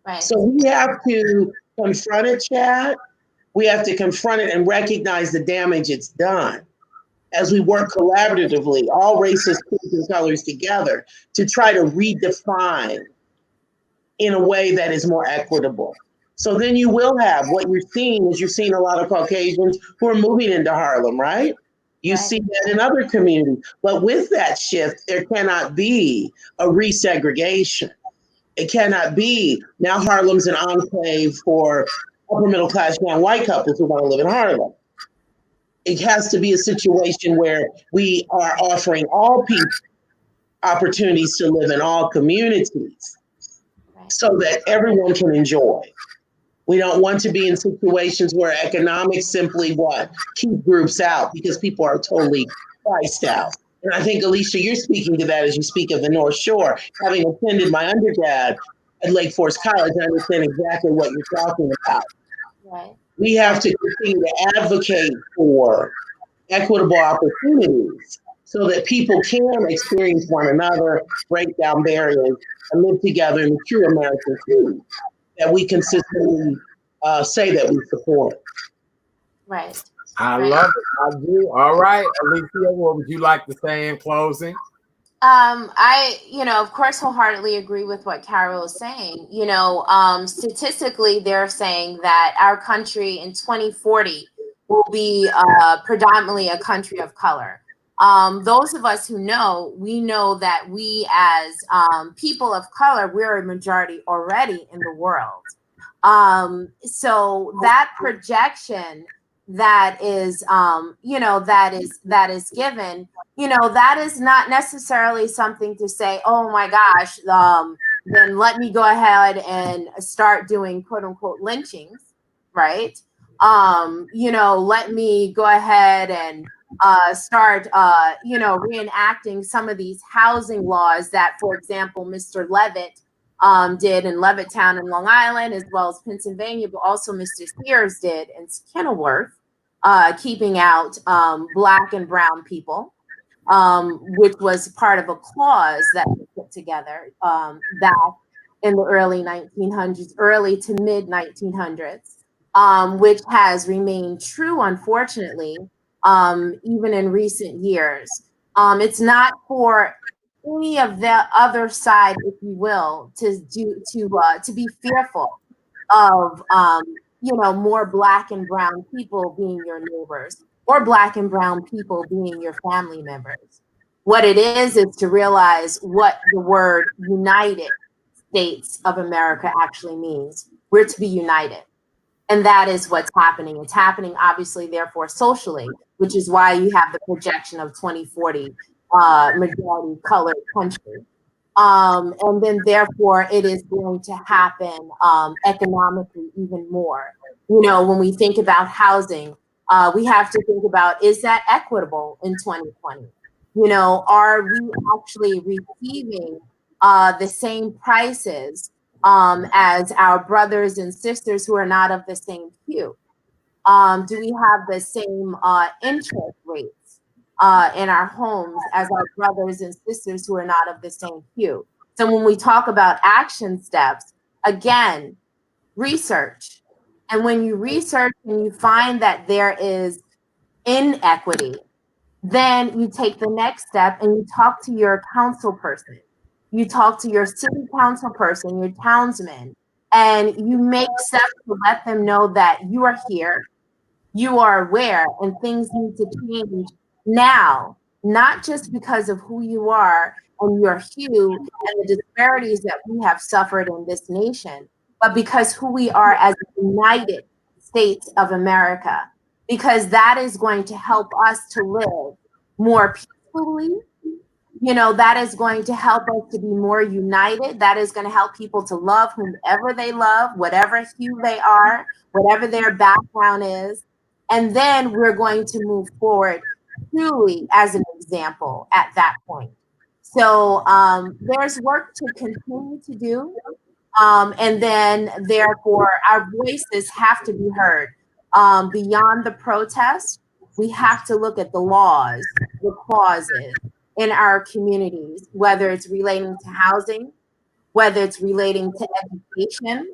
Right. So we have to confront it, Chad. We have to confront it and recognize the damage it's done as we work collaboratively, all races, creeds, and colors together to try to redefine in a way that is more equitable. So then you will have what you're seeing is you're seeing a lot of Caucasians who are moving into Harlem, right? You see that in other communities. But with that shift, there cannot be a resegregation. It cannot be now Harlem's an enclave for upper middle class young white couples who want to live in Harlem. It has to be a situation where we are offering all people opportunities to live in all communities so that everyone can enjoy. We don't want to be in situations where economics simply keep groups out because people are totally priced out. And I think, Alicia, you're speaking to that as you speak of the North Shore. Having attended my undergrad at Lake Forest College, I understand exactly what you're talking about. Right. We have to continue to advocate for equitable opportunities so that people can experience one another, break down barriers, and live together in the true American community that we consistently say that we support. Right. I love it. I do. All right, Alicia, what would you like to say in closing? I, of course, wholeheartedly agree with what Carol is saying. Statistically, they're saying that our country in 2040 will be predominantly a country of color. Those of us who know, we know that we as people of color, we're a majority already in the world. So that projection that is, that is given, that is not necessarily something to say, oh my gosh, then let me go ahead and start doing quote unquote lynchings, right? Let me go ahead and start, reenacting some of these housing laws that, for example, Mr. Levitt did in Levittown in Long Island, as well as Pennsylvania, but also Mr. Sears did in Kenilworth, keeping out Black and brown people, which was part of a clause that was put together back in the early 1900s, early to mid 1900s, which has remained true, unfortunately, even in recent years. It's not for any of the other side, if you will, to be fearful of more Black and brown people being your neighbors or Black and brown people being your family members. What it is to realize what the word United States of America actually means. We're to be united. And that is what's happening. It's happening, obviously, therefore, socially, which is why you have the projection of 2040 majority colored country. And then therefore it is going to happen economically even more. You know, when we think about housing, we have to think about, is that equitable in 2020? You know, are we actually receiving the same prices as our brothers and sisters who are not of the same hue? Do we have the same interest rates in our homes as our brothers and sisters who are not of the same hue? So when we talk about action steps, again, research. And when you research and you find that there is inequity, then you take the next step and you talk to your council person. You talk to your city council person, your townsman, and you make steps to let them know that you are here, you are aware, and things need to change now, not just because of who you are and your hue and the disparities that we have suffered in this nation, but because who we are as a United States of America, because that is going to help us to live more peacefully. You know, that is going to help us to be more united. That is going to help people to love whomever they love, whatever hue they are, whatever their background is. And then we're going to move forward truly as an example at that point. So there's work to continue to do. And then therefore our voices have to be heard. Beyond the protest, we have to look at the laws, the clauses in our communities, whether it's relating to housing, whether it's relating to education.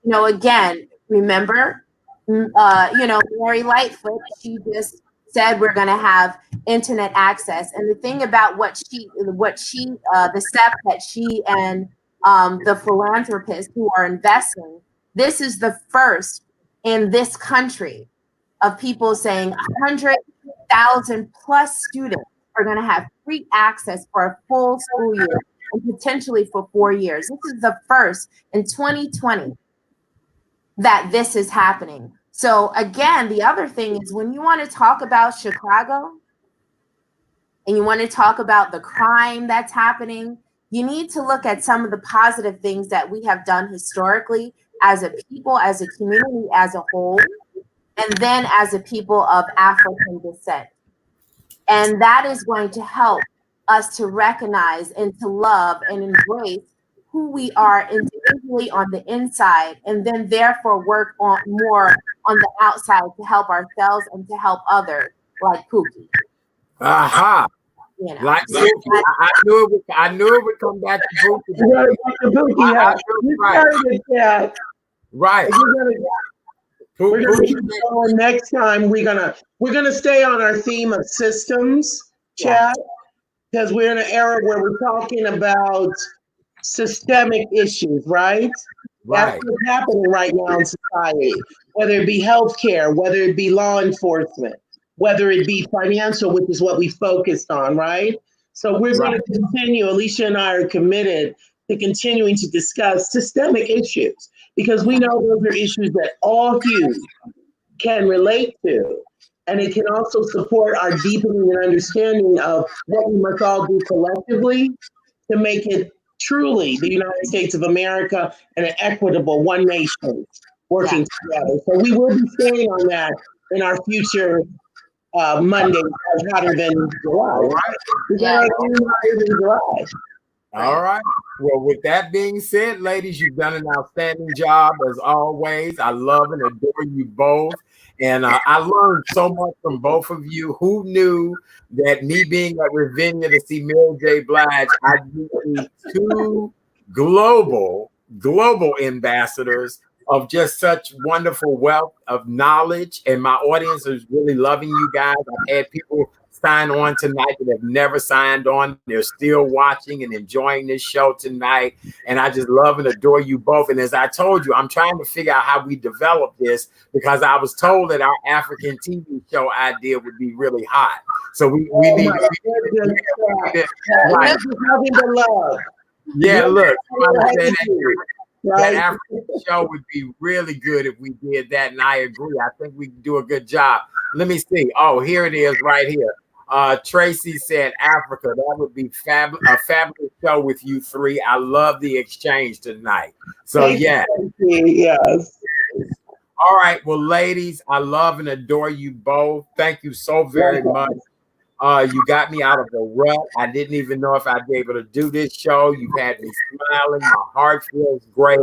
You know, again, remember, you know, Lori Lightfoot, she just said we're going to have internet access. And the thing about the step that she and the philanthropists who are investing, this is the first in this country of people saying 100,000 plus students are going to have free access for a full school year and potentially for 4 years. This is the first in 2020 that this is happening. So again, the other thing is when you want to talk about Chicago and you want to talk about the crime that's happening, you need to look at some of the positive things that we have done historically as a people, as a community, as a whole, and then as a people of African descent. And that is going to help us to recognize and to love and embrace who we are individually on the inside, and then therefore work on more on the outside to help ourselves and to help others, like Pookie. Aha. You know, Like Pookie. I knew it would come back to Pookie. Right. We're gonna keep going. Next time we're gonna stay on our theme of systems, chat, because we're in an era where we're talking about systemic issues, right? That's what's happening right now in society, whether it be healthcare, whether it be law enforcement, whether it be financial, which is what we focused on, right? So we're going to continue, Alicia and I are committed to continuing to discuss systemic issues, because we know those are issues that all hues can relate to. And it can also support our deepening and understanding of what we must all do collectively to make it truly the United States of America and an equitable one nation working together. So we will be staying on that in our future Monday, hotter than July. All right. Well, with that being said, ladies, you've done an outstanding job as always. I love and adore you both. And I learned so much from both of you. Who knew that me being at Ravinia to see Mary J. Blige, I'd be two global ambassadors of just such wonderful wealth of knowledge. And my audience is really loving you guys. I've had people sign on tonight that have never signed on. They're still watching and enjoying this show tonight. And I just love and adore you both. And as I told you, I'm trying to figure out how we develop this, because I was told that our African TV show idea would be really hot. So we need to having the love. Yeah, look, that African show would be really good if we did that. And I agree. I think we can do a good job. Let me see. Oh, here it is right here. Tracy said, Africa, that would be a fabulous show with you three. I love the exchange tonight. So, yeah. Yes. All right. Well, ladies, I love and adore you both. Thank you so very much. You got me out of the rut. I didn't even know if I'd be able to do this show. You've had me smiling. My heart feels great.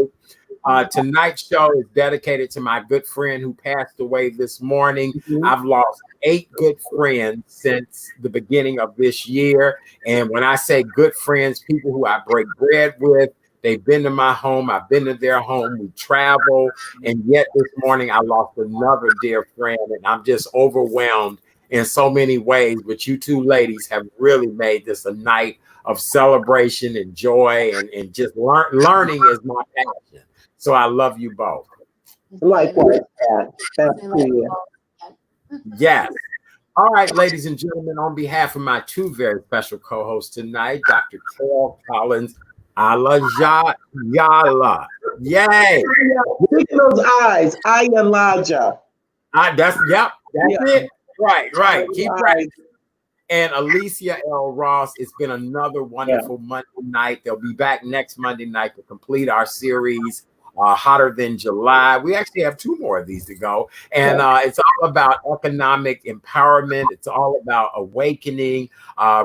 Tonight's show is dedicated to my good friend who passed away this morning. I've lost 8 good friends since the beginning of this year. And when I say good friends, people who I break bread with, they've been to my home. I've been to their home. We travel. And yet this morning I lost another dear friend. And I'm just overwhelmed in so many ways. But you two ladies have really made this a night of celebration and joy. And just learning is my passion. So I love you both. Likewise, thank you. Yes. All right, ladies and gentlemen, on behalf of my 2 very special co-hosts tonight, Dr. Carol Collins, Alaja Yala. Yay. Look at those eyes. Elijah. That's it. Right. Keep right. And Alicia L. Ross, it's been another wonderful Monday night. They'll be back next Monday night to complete our series, Hotter Than July. We actually have 2 more of these to go. And it's all about economic empowerment. It's all about awakening.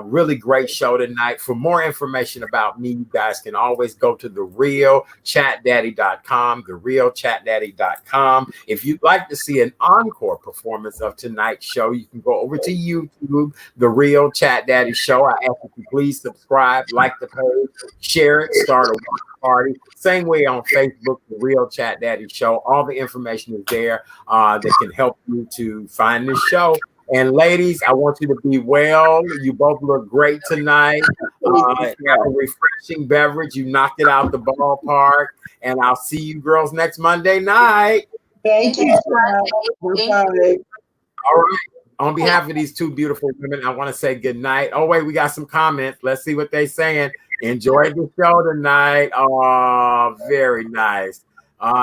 Really great show tonight. For more information about me, you guys can always go to therealchatdaddy.com, therealchatdaddy.com. If you'd like to see an encore performance of tonight's show, you can go over to YouTube, The Real Chat Daddy Show. I ask you to please subscribe, like the page, share it, start a party. Same way on Facebook, The Real Chat Daddy Show. All the information is there that can help you to find this show. And ladies, I want you to be well. You both look great tonight. Have a refreshing beverage. You knocked it out the ballpark. And I'll see you girls next Monday night. Thank you. Bye. All right. On behalf of these 2 beautiful women, I want to say good night. Oh, wait, we got some comments. Let's see what they're saying. Enjoyed the show tonight. Oh, very nice.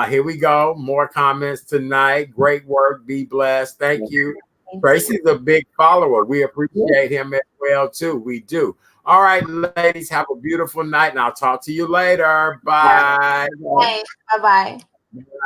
Here we go. More comments tonight. Great work. Be blessed. Thank you. Tracy's a big follower. We appreciate him as well, too. We do. All right, ladies, have a beautiful night, and I'll talk to you later. Bye. Bye. Bye-bye.